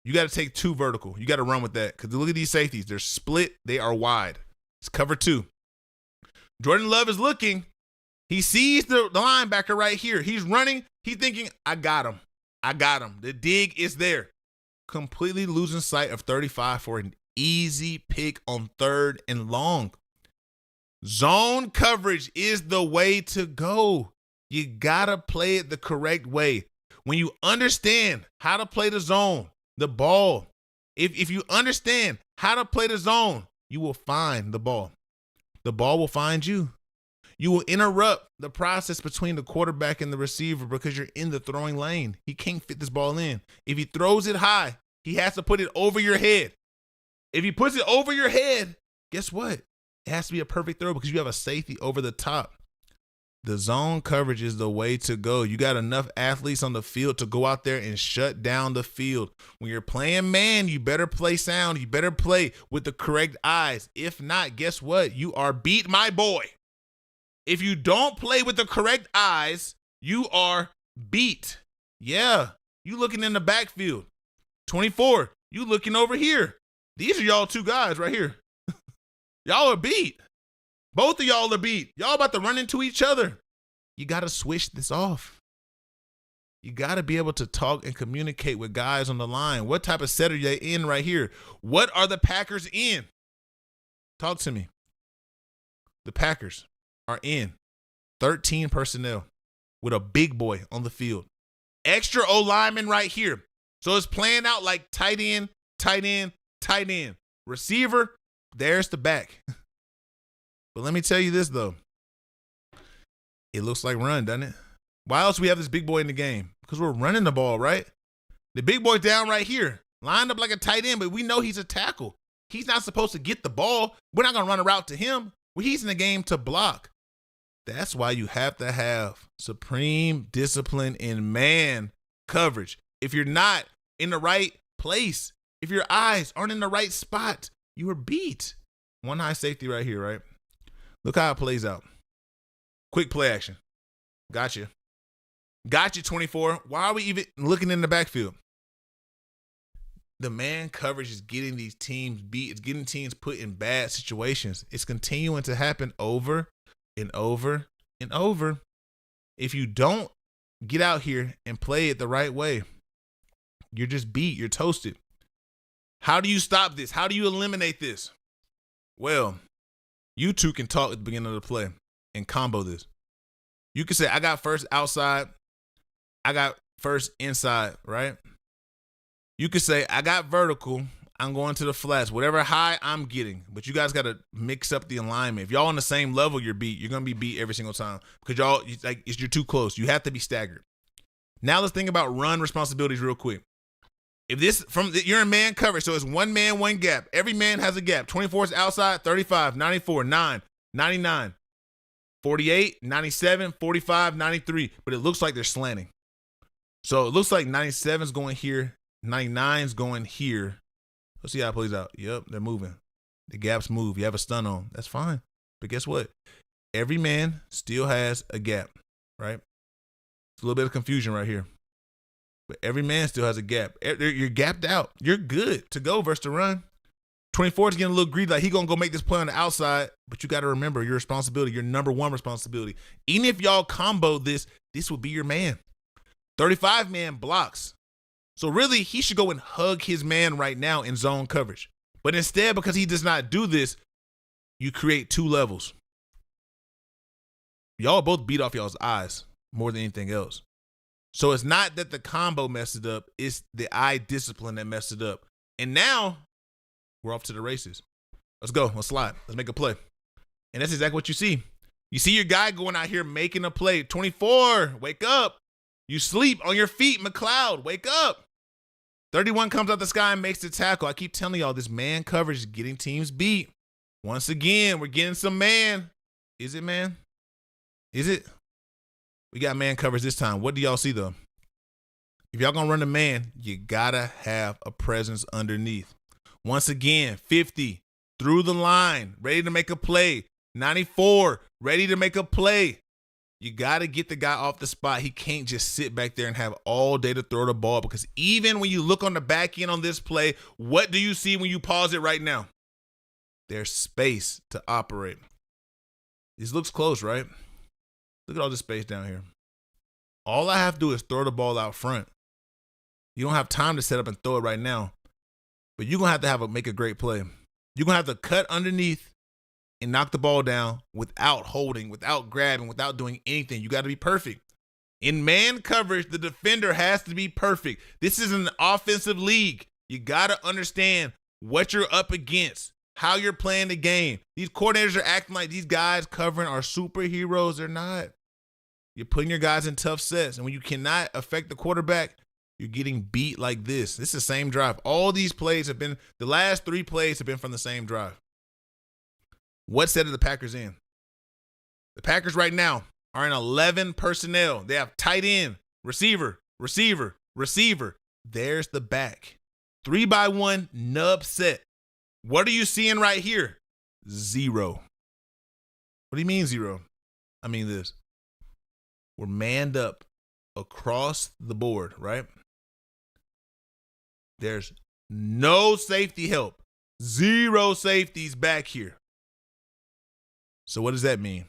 Speaker 1: You got to take 2 vertical. You got to run with that because look at these safeties. They're split. They are wide. It's cover 2. Jordan Love is looking. He sees the linebacker right here. He's running. He's thinking, I got him. I got him. The dig is there. Completely losing sight of 35 for an easy pick on 3rd and long. Zone coverage is the way to go. You got to play it the correct way. When you understand how to play the zone, the ball, if you understand how to play the zone, you will find the ball. The ball will find you. You will interrupt the process between the quarterback and the receiver because you're in the throwing lane. He can't fit this ball in. If he throws it high, he has to put it over your head. If he puts it over your head, guess what? It has to be a perfect throw because you have a safety over the top. The zone coverage is the way to go. You got enough athletes on the field to go out there and shut down the field. When you're playing man, you better play sound. You better play with the correct eyes. If not, guess what? You are beat, my boy. If you don't play with the correct eyes, you are beat. Yeah, you looking in the backfield. 24, you looking over here. These are y'all 2 guys right here. Y'all are beat. Both of y'all are beat. Y'all about to run into each other. You got to switch this off. You got to be able to talk and communicate with guys on the line. What type of set are they in right here? What are the Packers in? Talk to me. The Packers are in 13 personnel with a big boy on the field. Extra O lineman right here. So it's playing out like tight end, tight end, tight end. Receiver, there's the back. But let me tell you this, though. It looks like run, doesn't it? Why else we have this big boy in the game? Because we're running the ball, right? The big boy down right here, lined up like a tight end, but we know he's a tackle. He's not supposed to get the ball. We're not going to run a route to him. He's in the game to block. That's why you have to have supreme discipline in man coverage. If you're not in the right place, if your eyes aren't in the right spot, you are beat. One high safety right here, right? Look how it plays out. Quick play action. Gotcha. Gotcha, 24. Why are we even looking in the backfield? The man coverage is getting these teams beat. It's getting teams put in bad situations. It's continuing to happen over and over and over. If you don't get out here and play it the right way, you're just beat. You're toasted. How do you stop this? How do you eliminate this? Well, you 2 can talk at the beginning of the play and combo this. You can say, I got first outside. I got first inside, right? You could say, I got vertical. I'm going to the flats. Whatever high I'm getting. But you guys got to mix up the alignment. If y'all on the same level, you're beat. You're going to be beat every single time because you're too close. You have to be staggered. Now let's think about run responsibilities real quick. If this you're in man coverage, so it's 1 man, 1 gap. Every man has a gap. 24 is outside, 35, 94, 9, 99, 48, 97, 45, 93. But it looks like they're slanting. So it looks like 97 is going here, 99 is going here. Let's see how it plays out. Yep, they're moving. The gaps move. You have a stun on. That's fine. But guess what? Every man still has a gap, right? It's a little bit of confusion right here. But every man still has a gap. You're gapped out. You're good to go versus the run. 24 is getting a little greedy, like he going to go make this play on the outside. But you got to remember your responsibility, your number 1 responsibility. Even if y'all combo this will be your man. 35 man blocks. So really, he should go and hug his man right now in zone coverage. But instead, because he does not do this, you create 2 levels. Y'all both beat off y'all's eyes more than anything else. So it's not that the combo messed it up. It's the eye discipline that messed it up. And now we're off to the races. Let's go. Let's slide. Let's make a play. And that's exactly what you see. You see your guy going out here making a play. 24, wake up. You sleep on your feet, McLeod. Wake up. 31 comes out the sky and makes the tackle. I keep telling y'all, this man coverage is getting teams beat. Once again, we're getting some man. Is it man? Is it? We got man coverage this time. What do y'all see, though? If y'all going to run the man, you got to have a presence underneath. Once again, 50 through the line, ready to make a play. 94, ready to make a play. You got to get the guy off the spot. He can't just sit back there and have all day to throw the ball, because even when you look on the back end on this play, what do you see when you pause it right now? There's space to operate. This looks close, right? Look at all this space down here. All I have to do is throw the ball out front. You don't have time to set up and throw it right now, but you're going to have to make a great play. You're going to have to cut underneath and knock the ball down without holding, without grabbing, without doing anything. You got to be perfect. In man coverage, the defender has to be perfect. This is an offensive league. You got to understand what you're up against, how you're playing the game. These coordinators are acting like these guys covering are superheroes. They're not. You're putting your guys in tough sets, and when you cannot affect the quarterback, you're getting beat like this. This is the same drive. All these plays have been, the last 3 plays have been from the same drive. What set are the Packers in? The Packers right now are in 11 personnel. They have tight end, receiver, receiver, receiver. There's the back. 3-by-1 nub set. What are you seeing right here? 0. What do you mean 0? I mean this. We're manned up across the board, right? There's no safety help. 0 safeties back here. So what does that mean?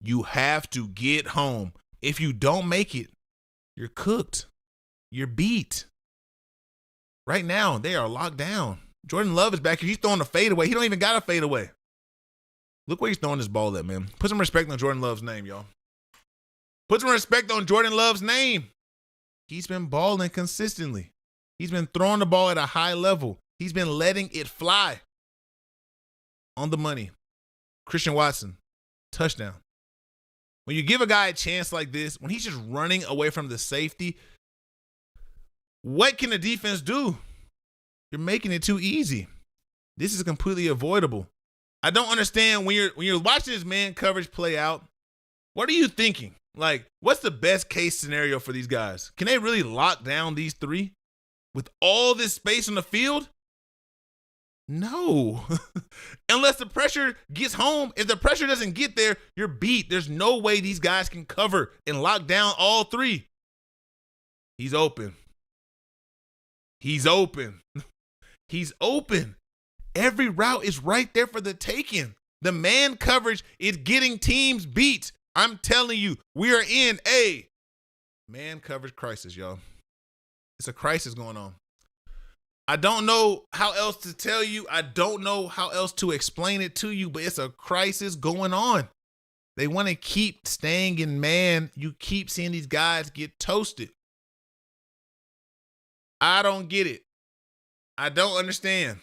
Speaker 1: You have to get home. If you don't make it, you're cooked. You're beat. Right now, they are locked down. Jordan Love is back here. He's throwing a fadeaway. He don't even got a fadeaway. Look where he's throwing this ball at, man. Put some respect on Jordan Love's name, y'all. Put some respect on Jordan Love's name. He's been balling consistently. He's been throwing the ball at a high level. He's been letting it fly. On the money. Christian Watson, touchdown. When you give a guy a chance like this, when he's just running away from the safety, what can the defense do? You're making it too easy. This is completely avoidable. I don't understand when you're watching this man coverage play out, what are you thinking? Like, what's the best case scenario for these guys? Can they really lock down these 3 with all this space on the field? No. Unless the pressure gets home. If the pressure doesn't get there, you're beat. There's no way these guys can cover and lock down all 3. He's open. He's open. He's open. Every route is right there for the taking. The man coverage is getting teams beat. I'm telling you, we are in a man coverage crisis, y'all. It's a crisis going on. I don't know how else to tell you. I don't know how else to explain it to you, but it's a crisis going on. They want to keep staying in man. You keep seeing these guys get toasted. I don't get it. I don't understand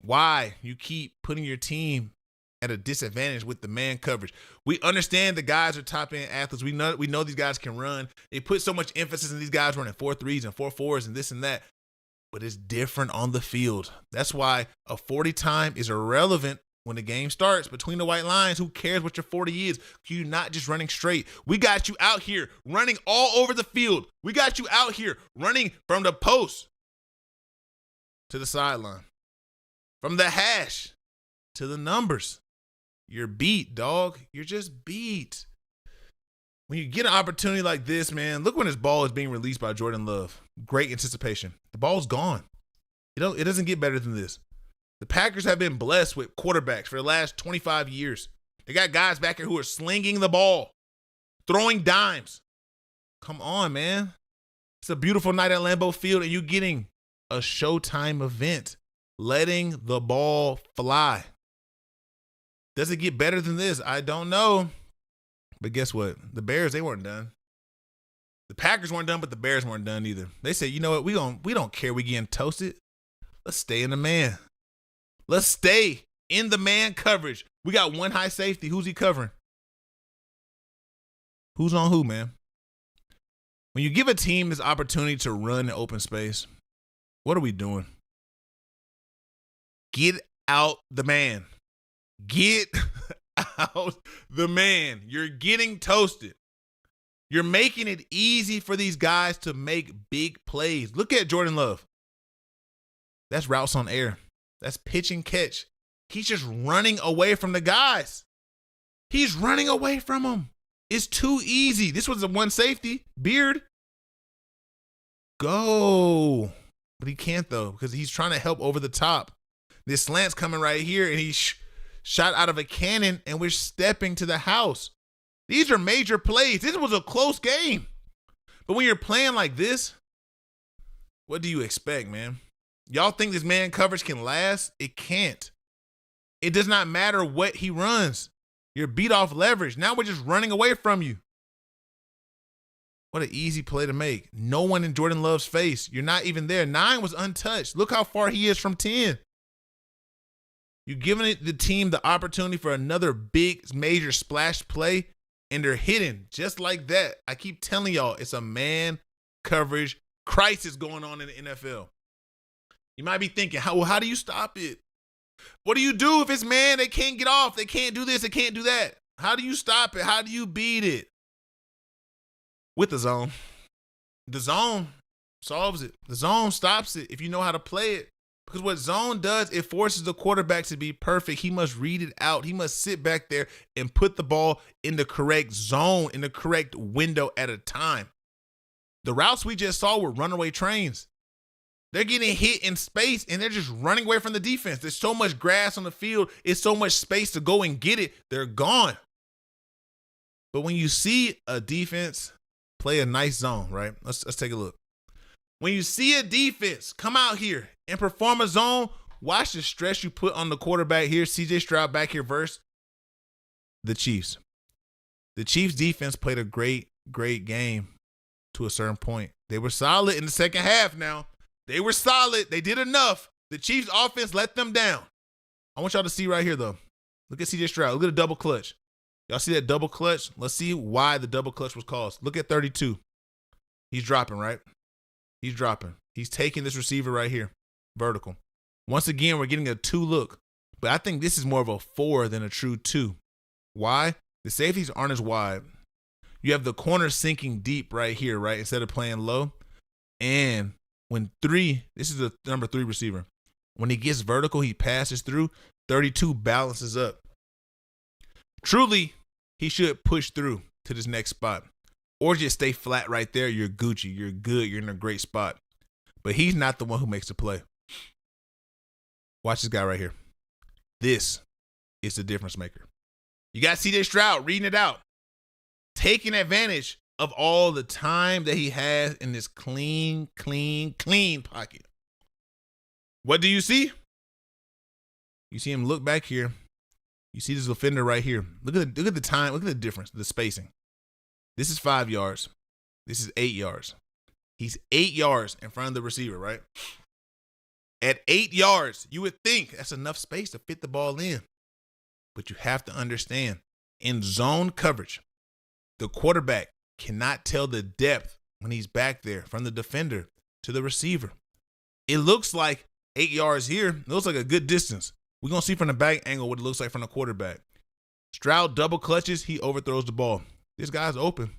Speaker 1: why you keep putting your team at a disadvantage with the man coverage. We understand the guys are top end athletes. We know these guys can run. They put so much emphasis in these guys running 4.3s and 4.4s and this and that. But it's different on the field. That's why a 40 time is irrelevant when the game starts. Between the white lines, who cares what your 40 is? You're not just running straight. We got you out here running all over the field. We got you out here running from the post to the sideline, from the hash to the numbers. You're beat, dog. You're just beat. When you get an opportunity like this, man, look when this ball is being released by Jordan Love. Great anticipation. The ball's gone. It doesn't get better than this. The Packers have been blessed with quarterbacks for the last 25 years. They got guys back here who are slinging the ball, throwing dimes. Come on, man. It's a beautiful night at Lambeau Field, and you're getting a Showtime event, letting the ball fly. Does it get better than this? I don't know. But guess what? The Bears, they weren't done. The Packers weren't done, but the Bears weren't done either. They said, you know what? We don't care we getting toasted. Let's stay in the man. Let's stay in the man coverage. We got one high safety. Who's he covering? Who's on who, man? When you give a team this opportunity to run in open space, what are we doing? Get out the man. Get out the man. You're getting toasted. You're making it easy for these guys to make big plays. Look at Jordan Love. That's routes on air. That's pitch and catch. He's just running away from the guys. He's running away from them. It's too easy. This was a one safety. Beard. Go. But he can't, though, because he's trying to help over the top. This slant's coming right here, and he's shot out of a cannon, and we're stepping to the house. These are major plays. This was a close game. But when you're playing like this, what do you expect, man? Y'all think this man coverage can last? It can't. It does not matter what he runs. You're beat off leverage. Now we're just running away from you. What an easy play to make. No one in Jordan Love's face. You're not even there. 9 was untouched. Look how far he is from 10. You're giving the team the opportunity for another big, major splash play, and they're hitting just like that. I keep telling y'all, it's a man coverage crisis going on in the NFL. You might be thinking, how do you stop it? What do you do if it's man, they can't get off, they can't do this, they can't do that? How do you stop it? How do you beat it? With the zone. The zone solves it. The zone stops it if you know how to play it. Because what zone does, it forces the quarterback to be perfect. He must read it out. He must sit back there and put the ball in the correct zone, in the correct window at a time. The routes we just saw were runaway trains. They're getting hit in space, and they're just running away from the defense. There's so much grass on the field. It's so much space to go and get it. They're gone. But when you see a defense play a nice zone, right? Let's take a look. When you see a defense come out here and perform a zone, watch the stress you put on the quarterback here. CJ Stroud back here versus the Chiefs. The Chiefs defense played a great game to a certain point. They were solid in the second half now. They were solid. They did enough. The Chiefs offense let them down. I want y'all to see right here, though. Look at CJ Stroud. Look at the double clutch. Y'all see that double clutch? Let's see why the double clutch was caused. Look at 32. He's dropping, right? He's dropping. He's taking this receiver right here, vertical. Once again, we're getting a 2 look, but I think this is more of a 4 than a true 2. Why? The safeties aren't as wide. You have the corner sinking deep right here, right, instead of playing low. And when 3, this is the number 3 receiver. When he gets vertical, he passes through. 32 balances up. Truly, he should push through to this next spot. Or just stay flat right there. You're Gucci. You're good. You're in a great spot. But he's not the one who makes the play. Watch this guy right here. This is the difference maker. You got CJ Stroud reading it out. Taking advantage of all the time that he has in this clean pocket. What do you see? You see him look back here. You see this defender right here. Look at the time. Look at the difference, the spacing. This is 5 yards. This is 8 yards. He's 8 yards in front of the receiver, right? At 8 yards, you would think that's enough space to fit the ball in. But you have to understand, in zone coverage, the quarterback cannot tell the depth when he's back there from the defender to the receiver. It looks like 8 yards here. It looks like a good distance. We're going to see from the back angle what it looks like from the quarterback. Stroud double clutches. He overthrows the ball. This guy's open.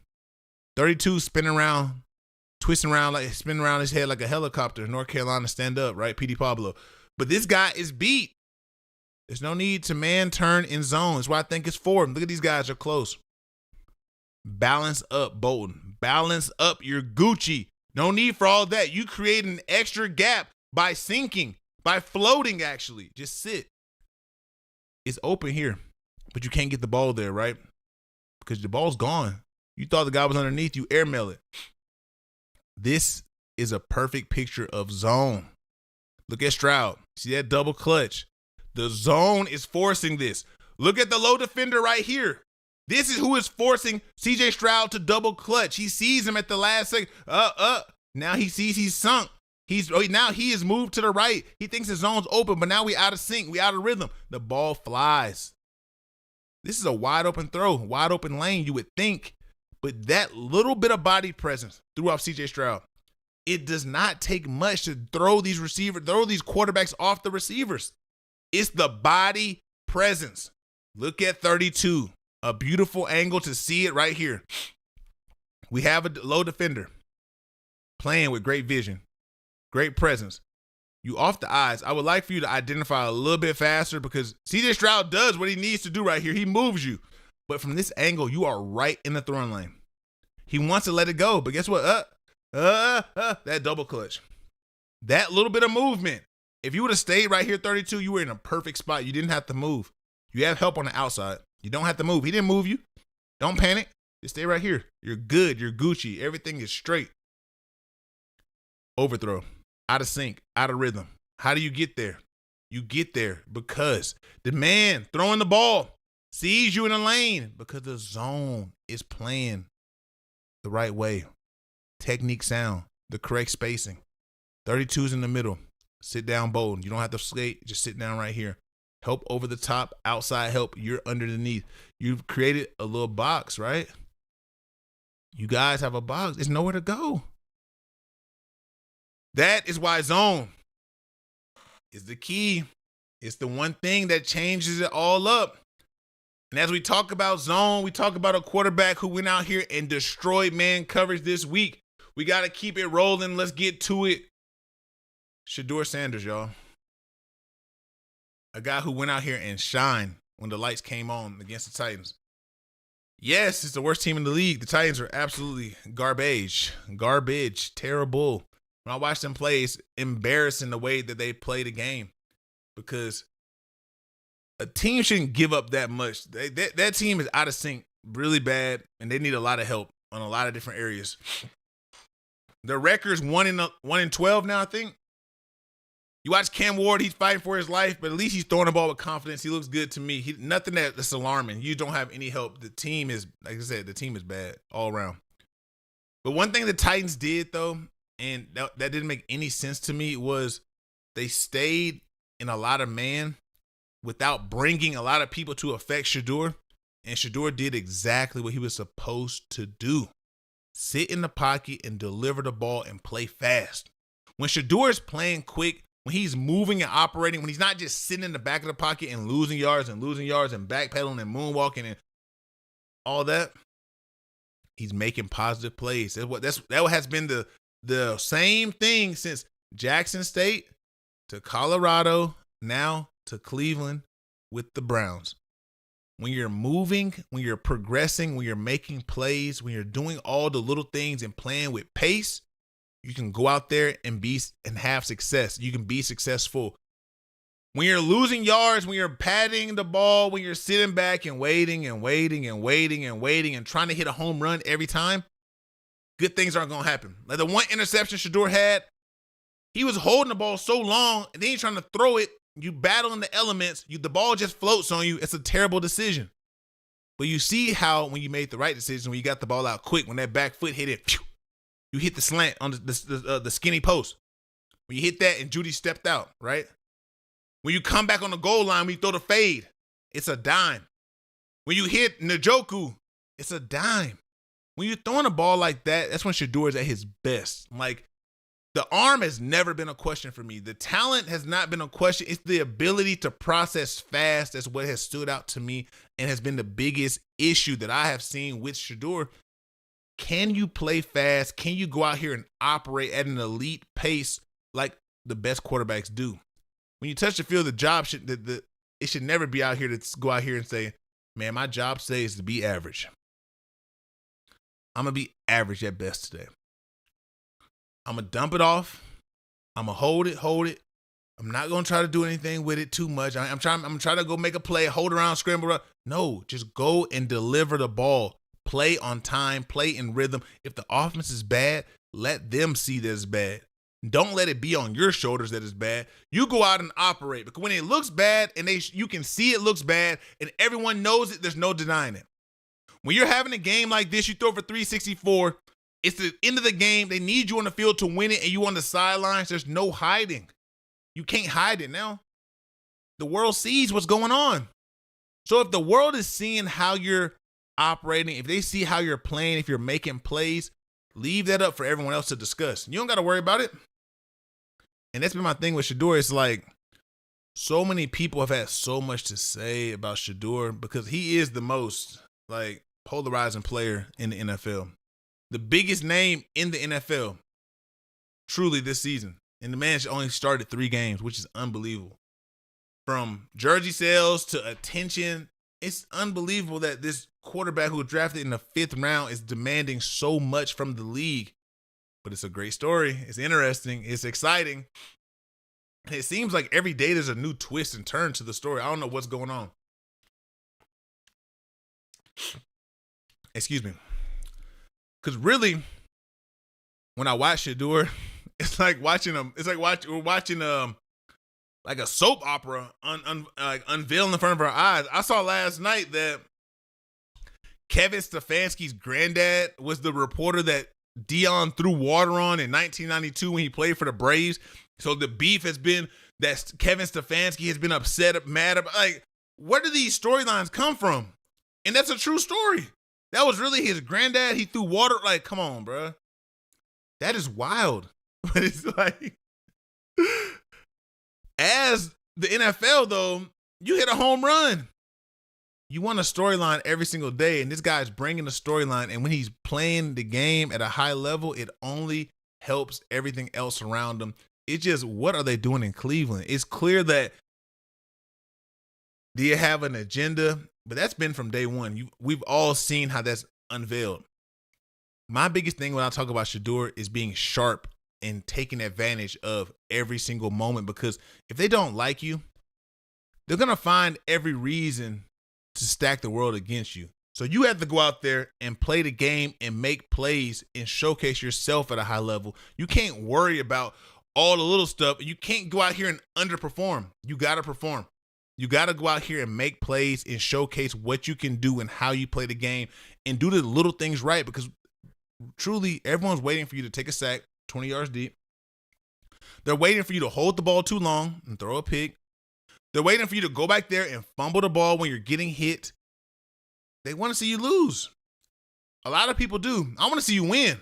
Speaker 1: 32 spinning around, twisting around, like spinning around his head like a helicopter. North Carolina stand up, right? P.D. Pablo. But this guy is beat. There's no need to man turn in zone. That's why I think it's 4. Look at these guys are close. Balance up, Bolton. Balance up your Gucci. No need for all that. You create an extra gap by sinking, by floating, actually. Just sit. It's open here, but you can't get the ball there, right? Because the ball's gone. You thought the guy was underneath you, airmail it. This is a perfect picture of zone. Look at Stroud. See that double clutch? The zone is forcing this. Look at the low defender right here. This is who is forcing CJ Stroud to double clutch. He sees him at the last second. Now he sees he's sunk. Now he is moved to the right. He thinks the zone's open, but now we out of sync. We out of rhythm. The ball flies. This is a wide open throw, wide open lane, you would think. But that little bit of body presence threw off CJ Stroud. It does not take much to throw these quarterbacks off the receivers. It's the body presence. Look at 32. A beautiful angle to see it right here. We have a low defender playing with great vision, great presence. You off the eyes. I would like for you to identify a little bit faster because CJ Stroud does what he needs to do right here. He moves you. But from this angle, you are right in the throwing lane. He wants to let it go. But guess what? That double clutch. That little bit of movement. If you would have stayed right here 32, you were in a perfect spot. You didn't have to move. You have help on the outside. You don't have to move. He didn't move you. Don't panic. Just stay right here. You're good. You're Gucci. Everything is straight. Overthrow. Out of sync. Out of rhythm. How do you get there? You get there because the man throwing the ball sees you in a lane because the zone is playing the right way. Technique sound. The correct spacing. 32's in the middle. Sit down bold. You don't have to skate. Just sit down right here. Help over the top. Outside help. You're underneath. You've created a little box, right? You guys have a box. There's nowhere to go. That is why zone is the key. It's the one thing that changes it all up. And as we talk about zone, we talk about a quarterback who went out here and destroyed man coverage this week. We got to keep it rolling. Let's get to it. Shedeur Sanders, y'all. A guy who went out here and shined when the lights came on against the Titans. Yes, it's the worst team in the league. The Titans are absolutely garbage, terrible. When I watch them play, it's embarrassing the way that they play the game because a team shouldn't give up that much. That team is out of sync really bad, and they need a lot of help on a lot of different areas. Their record's 1-12 now, I think. You watch Cam Ward, he's fighting for his life, but at least he's throwing the ball with confidence. He looks good to me. Nothing that's alarming. You don't have any help. The team is, like I said, the team is bad all around. But one thing the Titans did, though, and that didn't make any sense to me, was they stayed in a lot of man without bringing a lot of people to affect Shedeur. And Shedeur did exactly what he was supposed to do. Sit in the pocket and deliver the ball and play fast. When Shedeur is playing quick, when he's moving and operating, when he's not just sitting in the back of the pocket and losing yards and backpedaling and moonwalking and all that, he's making positive plays. That has been the same thing since Jackson State to Colorado, now to Cleveland with the Browns. When you're moving, when you're progressing, when you're making plays, when you're doing all the little things and playing with pace, you can go out there and have success. You can be successful. When you're losing yards, when you're patting the ball, when you're sitting back and waiting and trying to hit a home run every time, good things aren't going to happen. Like the one interception Shedeur had, he was holding the ball so long, and then he's trying to throw it. You battling the elements. The ball just floats on you. It's a terrible decision. But you see how when you made the right decision, when you got the ball out quick, when that back foot hit it, phew, you hit the slant on the skinny post. When you hit that and Judy stepped out, right? When you come back on the goal line, when you throw the fade, it's a dime. When you hit Njoku, it's a dime. When you're throwing a ball like that, that's when Shedeur is at his best. Like, the arm has never been a question for me. The talent has not been a question. It's the ability to process fast. That's what has stood out to me and has been the biggest issue that I have seen with Shedeur. Can you play fast? Can you go out here and operate at an elite pace like the best quarterbacks do? When you touch the field, the job it should never be out here to go out here and say, man, my job today is to be average. I'm going to be average at best today. I'm going to dump it off. I'm going to hold it. I'm not going to try to do anything with it too much. I'm trying to go make a play, hold around, scramble around. No, just go and deliver the ball. Play on time, play in rhythm. If the offense is bad, let them see that it's bad. Don't let it be on your shoulders that it's bad. You go out and operate, because when it looks bad and you can see it looks bad and everyone knows it, there's no denying it. When you're having a game like this, you throw for 364, it's the end of the game. They need you on the field to win it, and you on the sidelines. There's no hiding. You can't hide it now. The world sees what's going on. So if the world is seeing how you're operating, if they see how you're playing, if you're making plays, leave that up for everyone else to discuss. You don't got to worry about it. And that's been my thing with Shedeur. It's like so many people have had so much to say about Shedeur because he is the most like polarizing player in the NFL. The biggest name in the NFL truly this season. And the man only started 3 games, which is unbelievable. From jersey sales to attention, it's unbelievable that this quarterback who was drafted in the 5th round is demanding so much from the league. But it's a great story. It's interesting. It's exciting. It seems like every day there's a new twist and turn to the story. I don't know what's going on. Excuse me. Because really, when I watch Shedeur, it's like watching we're watching like a soap opera unveiled in front of our eyes. I saw last night that Kevin Stefanski's granddad was the reporter that Dion threw water on in 1992 when he played for the Braves. So the beef has been that Kevin Stefanski has been upset, mad about. Like, where do these storylines come from? And that's a true story. That was really his granddad. He threw water. Like, come on, bro. That is wild. But it's like, as the NFL, though, you hit a home run. You want a storyline every single day, and this guy's bringing the storyline. And when he's playing the game at a high level, it only helps everything else around him. It's just, what are they doing in Cleveland? It's clear that they have an agenda, but that's been from day one. We've all seen how that's unveiled. My biggest thing when I talk about Shedeur is being sharp and taking advantage of every single moment, because if they don't like you, they're going to find every reason to stack the world against you. So you have to go out there and play the game and make plays and showcase yourself at a high level. You can't worry about all the little stuff. You can't go out here and underperform. You got to perform. You got to go out here and make plays and showcase what you can do and how you play the game and do the little things right, because truly everyone's waiting for you to take a sack 20 yards deep. They're waiting for you to hold the ball too long and throw a pick. They're waiting for you to go back there and fumble the ball when you're getting hit. They want to see you lose. A lot of people do. I want to see you win.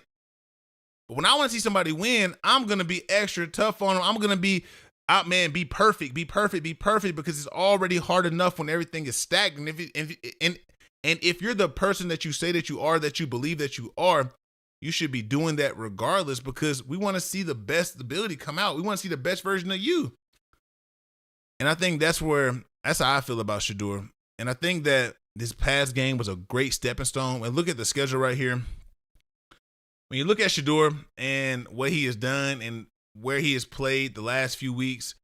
Speaker 1: But when I want to see somebody win, I'm going to be extra tough on them. I'm going to be out, man, be perfect, because it's already hard enough when everything is stacked. And if you're the person that you say that you are, that you believe that you are, you should be doing that regardless, because we want to see the best ability come out. We want to see the best version of you. And I think that's how I feel about Shedeur. And I think that this past game was a great stepping stone. And look at the schedule right here. When you look at Shedeur and what he has done and where he has played the last few weeks,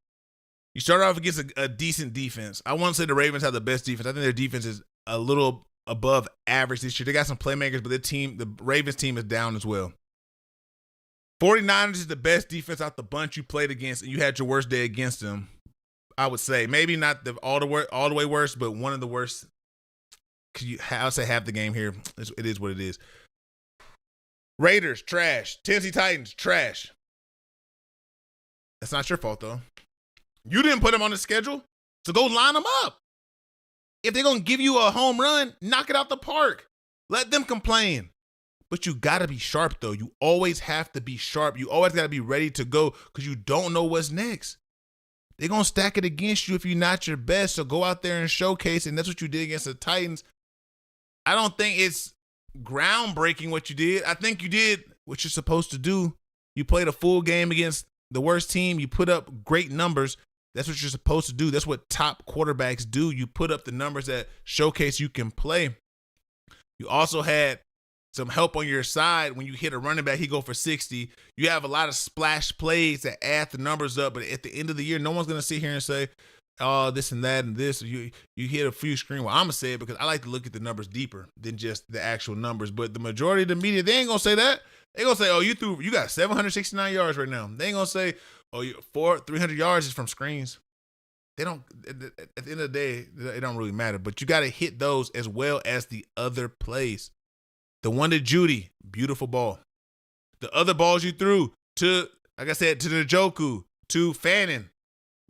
Speaker 1: you start off against a decent defense. I won't say the Ravens have the best defense. I think their defense is a little above average this year. They got some playmakers, but the Ravens team is down as well. 49ers is the best defense out the bunch you played against, and you had your worst day against them. I would say maybe not all the way worst, but one of the worst. I'll say half the game here. It is what it is. Raiders, trash. Tennessee Titans, trash. That's not your fault, though. You didn't put them on the schedule, so go line them up. If they're going to give you a home run, knock it out the park. Let them complain. But you got to be sharp, though. You always have to be sharp. You always got to be ready to go, because you don't know what's next. They're going to stack it against you if you're not your best, so go out there and showcase, and that's what you did against the Titans. I don't think it's groundbreaking what you did. I think you did what you're supposed to do. You played a full game against the worst team. You put up great numbers. That's what you're supposed to do. That's what top quarterbacks do. You put up the numbers that showcase you can play. You also had some help on your side. When you hit a running back, he go for 60. You have a lot of splash plays that add the numbers up. But at the end of the year, no one's going to sit here and say, oh, this and that and this. You hit a few screen. Well, I'm going to say it because I like to look at the numbers deeper than just the actual numbers. But the majority of the media, they ain't going to say that. They going to say, oh, you got 769 yards right now. They ain't going to say, oh, 300 yards is from screens. They don't, at the end of the day, it don't really matter. But you got to hit those as well as the other plays. The one to Judy, beautiful ball. The other balls you threw to, like I said, to Njoku, to Fannin,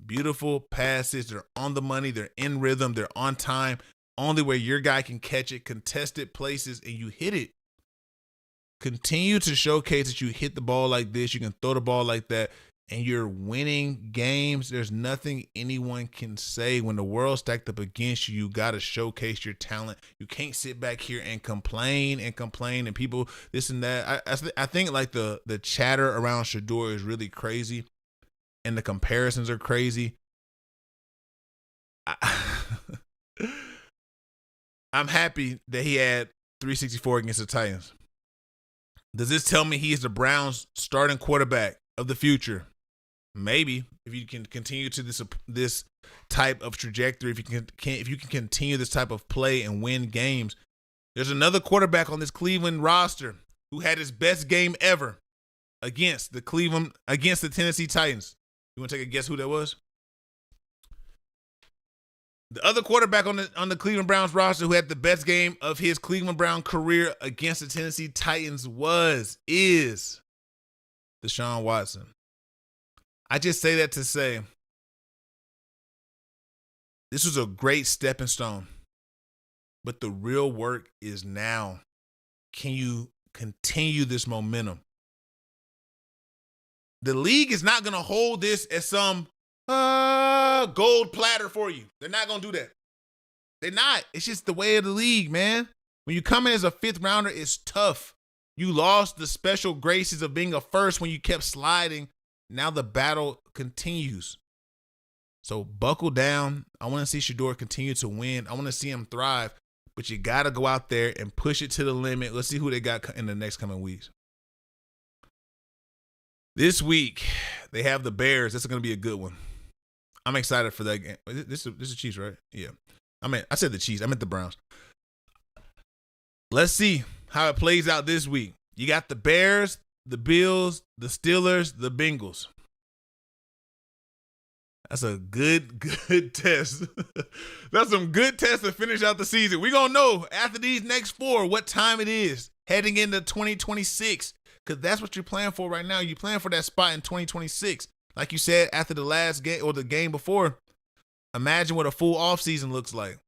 Speaker 1: beautiful passes. They're on the money. They're in rhythm. They're on time. Only where your guy can catch it, contested places, and you hit it. Continue to showcase that you hit the ball like this. You can throw the ball like that, and you're winning games. There's nothing anyone can say. When the world's stacked up against you, you got to showcase your talent. You can't sit back here and complain and people this and that. I think like the chatter around Shedeur is really crazy. and the comparisons are crazy. I'm happy that he had 364 against the Titans. Does this tell me he is the Browns' starting quarterback of the future? Maybe, if you can continue to this type of trajectory, if you can continue this type of play and win games. There's another quarterback on this Cleveland roster who had his best game ever against the Tennessee Titans. You want to take a guess who that was? The other quarterback on the Cleveland Browns roster who had the best game of his Cleveland Brown career against the Tennessee Titans is Deshaun Watson. I just say that to say this was a great stepping stone, but the real work is now. Can you continue this momentum? The league is not going to hold this as some gold platter for you. They're not going to do that. They're not. It's just the way of the league, man. When you come in as a fifth rounder, it's tough. You lost the special graces of being a first when you kept sliding. Now the battle continues. So buckle down. I want to see Shedeur continue to win. I want to see him thrive. But you got to go out there and push it to the limit. Let's see who they got in the next coming weeks. This week, they have the Bears. This is going to be a good one. I'm excited for that game. This is Chiefs, right? Yeah. I said the Chiefs. I meant the Browns. Let's see how it plays out this week. You got the Bears, the Bills, the Steelers, the Bengals. That's a good test. That's some good tests to finish out the season. We're going to know after these next four what time it is heading into 2026, because that's what you're playing for right now. You're playing for that spot in 2026. Like you said, after the last game or the game before, imagine what a full offseason looks like.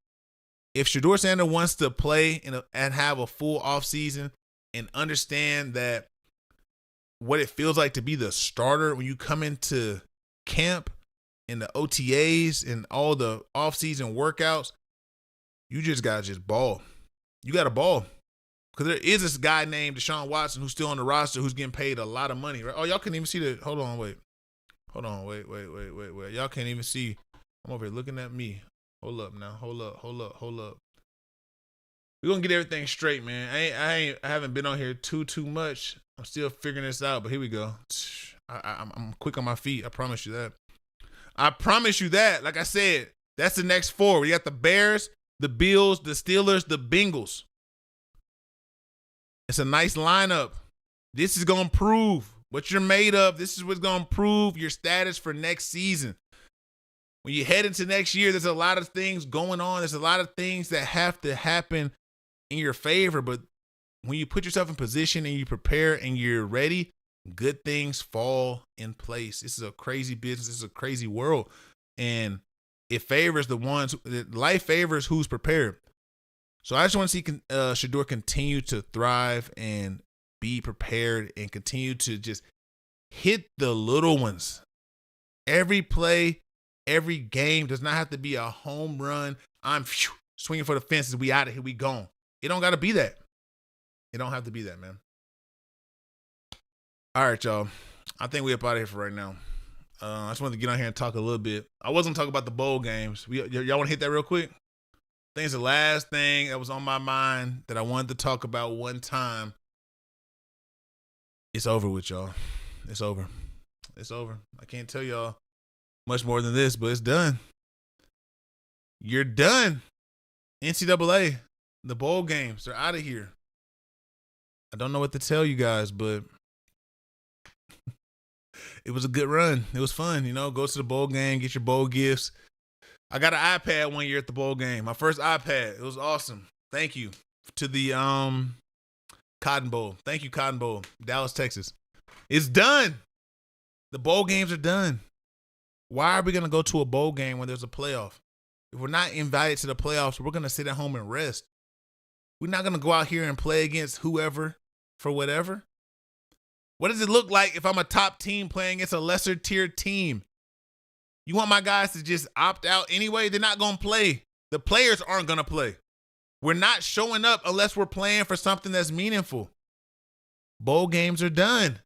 Speaker 1: If Shedeur Sanders wants to play and have a full offseason and understand that what it feels like to be the starter when you come into camp and the OTAs and all the offseason workouts, you just got to just ball. You got to ball. Because there is this guy named Deshaun Watson who's still on the roster who's getting paid a lot of money, right? Oh, y'all couldn't even see the – hold on, wait. Y'all can't even see. I'm over here looking at me. Hold up now. Hold up. We're going to get everything straight, man. I haven't been on here too much. I'm still figuring this out, but here we go. I'm quick on my feet. I promise you that. Like I said, that's the next four. We got the Bears, the Bills, the Steelers, the Bengals. It's a nice lineup. This is going to prove what you're made of. This is what's going to prove your status for next season. When you head into next year, there's a lot of things going on. There's a lot of things that have to happen in your favor. But when you put yourself in position and you prepare and you're ready, good things fall in place. This is a crazy business. This is a crazy world. And it favors life favors who's prepared. So I just want to see Shedeur continue to thrive and be prepared and continue to just hit the little ones. Every play, every game does not have to be a home run. I'm swinging for the fences. We out of here. We gone. It don't got to be that. It don't have to be that, man. All right, y'all. I think we up out of here for right now. I just wanted to get on here and talk a little bit. I wasn't talking about the bowl games. Y'all want to hit that real quick? I think it's the last thing that was on my mind that I wanted to talk about one time. It's over with, y'all. It's over. I can't tell y'all much more than this, but it's done. You're done. NCAA, the bowl games, they're out of here. I don't know what to tell you guys, but it was a good run. It was fun, go to the bowl game, get your bowl gifts. I got an iPad one year at the bowl game. My first iPad. It was awesome. Thank you to the Cotton Bowl. Thank you, Cotton Bowl, Dallas, Texas. It's done. The bowl games are done. Why are we going to go to a bowl game when there's a playoff? If we're not invited to the playoffs, we're going to sit at home and rest. We're not going to go out here and play against whoever for whatever. What does it look like if I'm a top team playing against a lesser tier team? You want my guys to just opt out anyway? They're not going to play. The players aren't going to play. We're not showing up unless we're playing for something that's meaningful. Bowl games are done.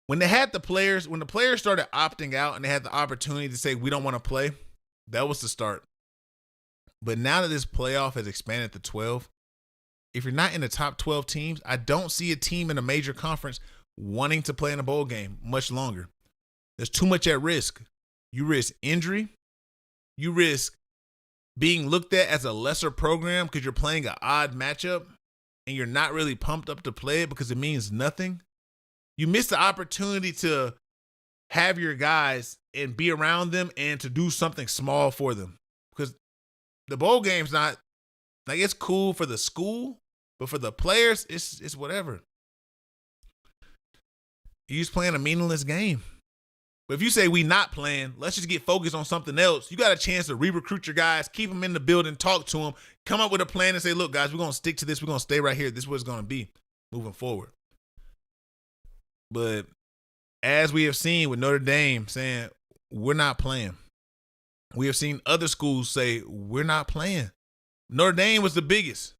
Speaker 1: when the players started opting out and they had the opportunity to say we don't want to play, that was the start. But now that this playoff has expanded to 12, if you're not in the top 12 teams, I don't see a team in a major conference wanting to play in a bowl game much longer. There's too much at risk. You risk injury. You risk being looked at as a lesser program because you're playing an odd matchup and you're not really pumped up to play it because it means nothing. You miss the opportunity to have your guys and be around them and to do something small for them. Because the bowl game's not, like, it's cool for the school, but for the players, it's whatever. You're just playing a meaningless game. But if you say we not playing, let's just get focused on something else. You got a chance to re-recruit your guys, keep them in the building, talk to them, come up with a plan and say, look, guys, we're going to stick to this. We're going to stay right here. This is what it's going to be moving forward. But as we have seen with Notre Dame saying, we're not playing. We have seen other schools say, we're not playing. Notre Dame was the biggest.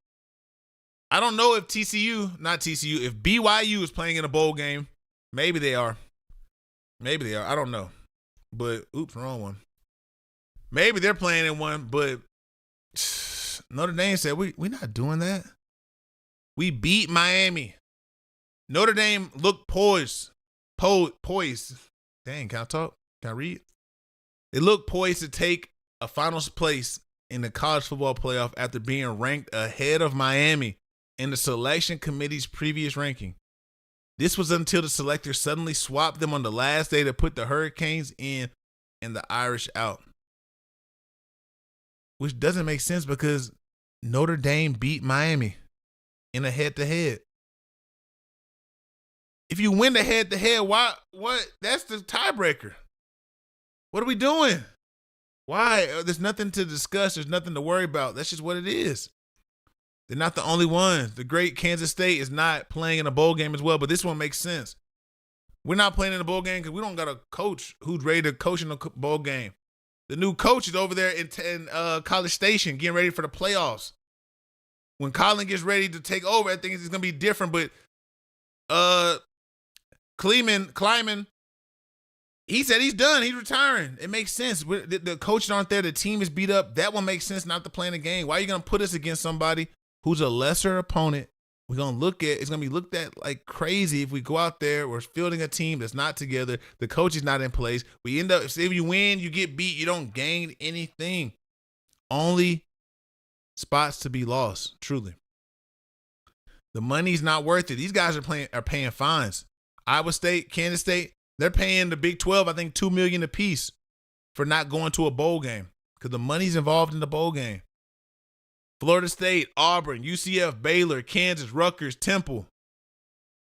Speaker 1: I don't know if if BYU is playing in a bowl game. Maybe they are. I don't know. But, oops, wrong one. Maybe they're playing in one, but Notre Dame said, we're not doing that. We beat Miami. Notre Dame looked poised. Dang, can I talk? Can I read? They looked poised to take a finals place in the college football playoff after being ranked ahead of Miami in the selection committee's previous ranking. This was until the selectors suddenly swapped them on the last day to put the Hurricanes in and the Irish out. Which doesn't make sense because Notre Dame beat Miami in a head-to-head. If you win the head-to-head, what? That's the tiebreaker. What are we doing? Why? There's nothing to discuss. There's nothing to worry about. That's just what it is. They're not the only ones. The great Kansas State is not playing in a bowl game as well, but this one makes sense. We're not playing in a bowl game because we don't got a coach who's ready to coach in a bowl game. The new coach is over there in College Station getting ready for the playoffs. When Colin gets ready to take over, I think it's going to be different, but Kleiman, he said he's done. He's retiring. It makes sense. The coaches aren't there. The team is beat up. That one makes sense not to play in the game. Why are you going to put us against somebody who's a lesser opponent? It's going to be looked at like crazy if we go out there. We're fielding a team that's not together. The coach is not in place. We end up, if you win, you get beat. You don't gain anything. Only spots to be lost, truly. The money's not worth it. These guys are paying fines. Iowa State, Kansas State, they're paying the Big 12, I think, $2 million apiece for not going to a bowl game because the money's involved in the bowl game. Florida State, Auburn, UCF, Baylor, Kansas, Rutgers, Temple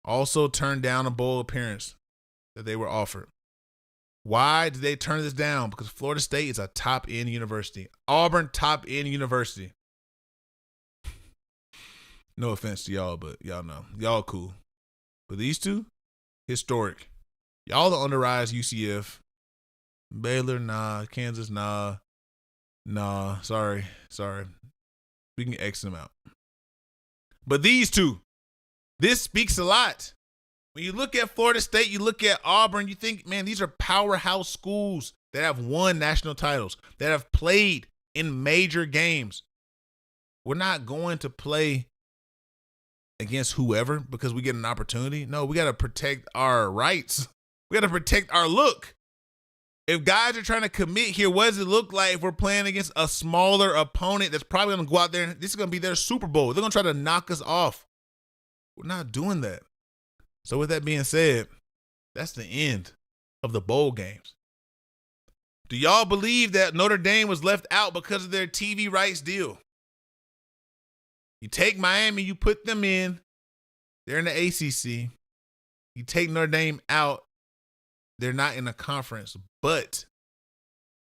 Speaker 1: also turned down a bowl appearance that they were offered. Why did they turn this down? Because Florida State is a top-end university. Auburn, top-end university. No offense to y'all, but y'all know. Y'all cool. But these two, historic. Y'all the underized UCF. Baylor, nah. Kansas, nah. Nah, sorry. We can X them out. But these two, this speaks a lot. When you look at Florida State, you look at Auburn, you think, man, these are powerhouse schools that have won national titles, that have played in major games. We're not going to play against whoever because we get an opportunity. No, we got to protect our rights. We got to protect our look. If guys are trying to commit here, what does it look like if we're playing against a smaller opponent that's probably going to go out there and this is going to be their Super Bowl? They're going to try to knock us off. We're not doing that. So with that being said, that's the end of the bowl games. Do y'all believe that Notre Dame was left out because of their TV rights deal? You take Miami, you put them in. They're in the ACC. You take Notre Dame out. They're not in a conference, but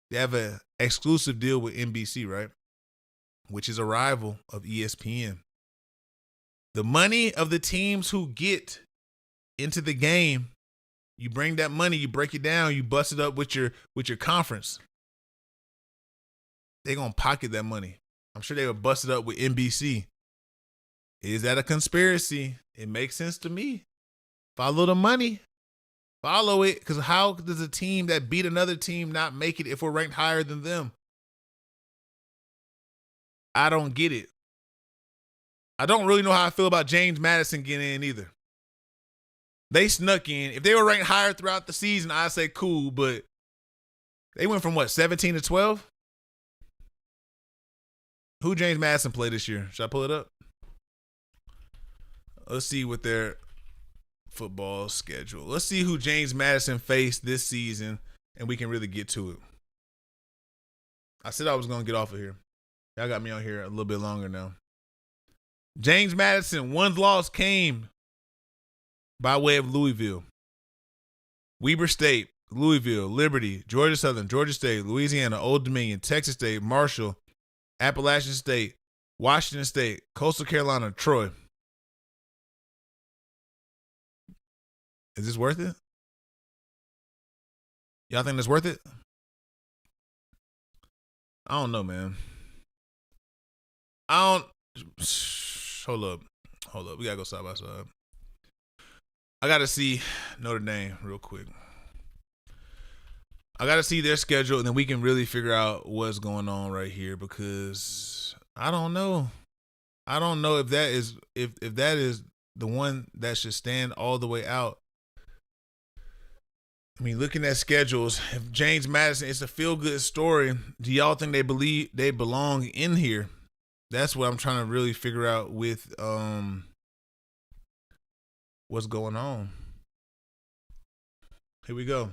Speaker 1: they have an exclusive deal with NBC, right? Which is a rival of ESPN. The money of the teams who get into the game, you bring that money, you break it down, you bust it up with your conference. They're going to pocket that money. I'm sure they will bust it up with NBC. Is that a conspiracy? It makes sense to me. Follow the money. Follow it, because how does a team that beat another team not make it if we're ranked higher than them? I don't get it. I don't really know how I feel about James Madison getting in either. They snuck in. If they were ranked higher throughout the season, I'd say cool, but they went from what, 17 to 12? Who James Madison play this year? Should I pull it up? Let's see what their football schedule. Let's see who James Madison faced this season, and we can really get to it. I said I was going to get off of here. Y'all got me on here a little bit longer now. James Madison, one loss came by way of Louisville. Weber State, Louisville, Liberty, Georgia Southern, Georgia State, Louisiana, Old Dominion, Texas State, Marshall, Appalachian State, Washington State, Coastal Carolina, Troy. Is this worth it? Y'all think that's worth it? I don't know, man. Hold up. We gotta go side by side. I gotta see Notre Dame real quick. I gotta see their schedule, and then we can really figure out what's going on right here, because I don't know. I don't know if that is the one that should stand all the way out. I mean, looking at schedules, if James Madison, it's a feel-good story. Do y'all think they believe they belong in here? That's what I'm trying to really figure out with what's going on. Here we go.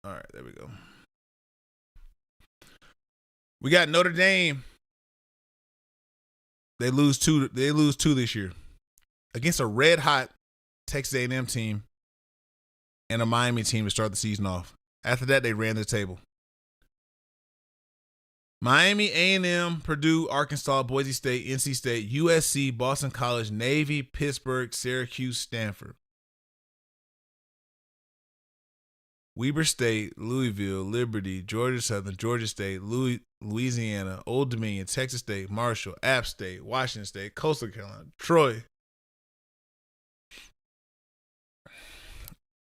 Speaker 1: All right, there we go. We got Notre Dame. They lose two this year against a red hot Texas A&M team and a Miami team to start the season off. After that, they ran the table. Miami, A&M, Purdue, Arkansas, Boise State, NC State, USC, Boston College, Navy, Pittsburgh, Syracuse, Stanford. Weber State, Louisville, Liberty, Georgia Southern, Georgia State, Louisiana, Old Dominion, Texas State, Marshall, App State, Washington State, Coastal Carolina, Troy.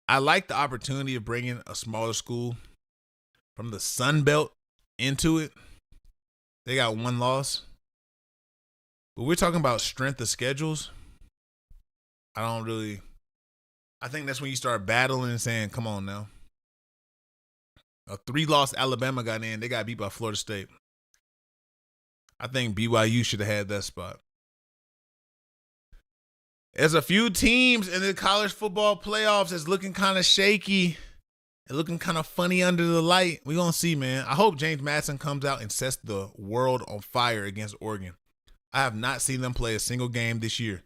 Speaker 1: I like the opportunity of bringing a smaller school from the Sun Belt into it. They got one loss. But we're talking about strength of schedules. I think that's when you start battling and saying, come on now. A 3-loss Alabama got in. They got beat by Florida State. I think BYU should have had that spot. There's a few teams in the college football playoffs that's looking kind of shaky and looking kind of funny under the light. We're going to see, man. I hope James Madison comes out and sets the world on fire against Oregon. I have not seen them play a single game this year.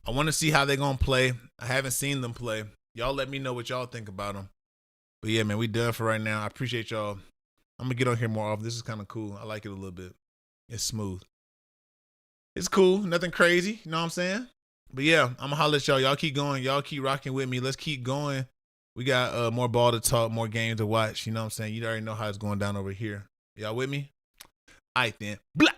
Speaker 1: I want to see how they're going to play. I haven't seen them play. Y'all let me know what y'all think about them. But yeah, man, we done for right now. I appreciate y'all. I'm going to get on here more often. This is kind of cool. I like it a little bit. It's smooth. It's cool. Nothing crazy. You know what I'm saying? But yeah, I'm going to holler at y'all. Y'all keep going. Y'all keep rocking with me. Let's keep going. We got more ball to talk, more games to watch. You know what I'm saying? You already know how it's going down over here. Y'all with me? All right, then. Blah.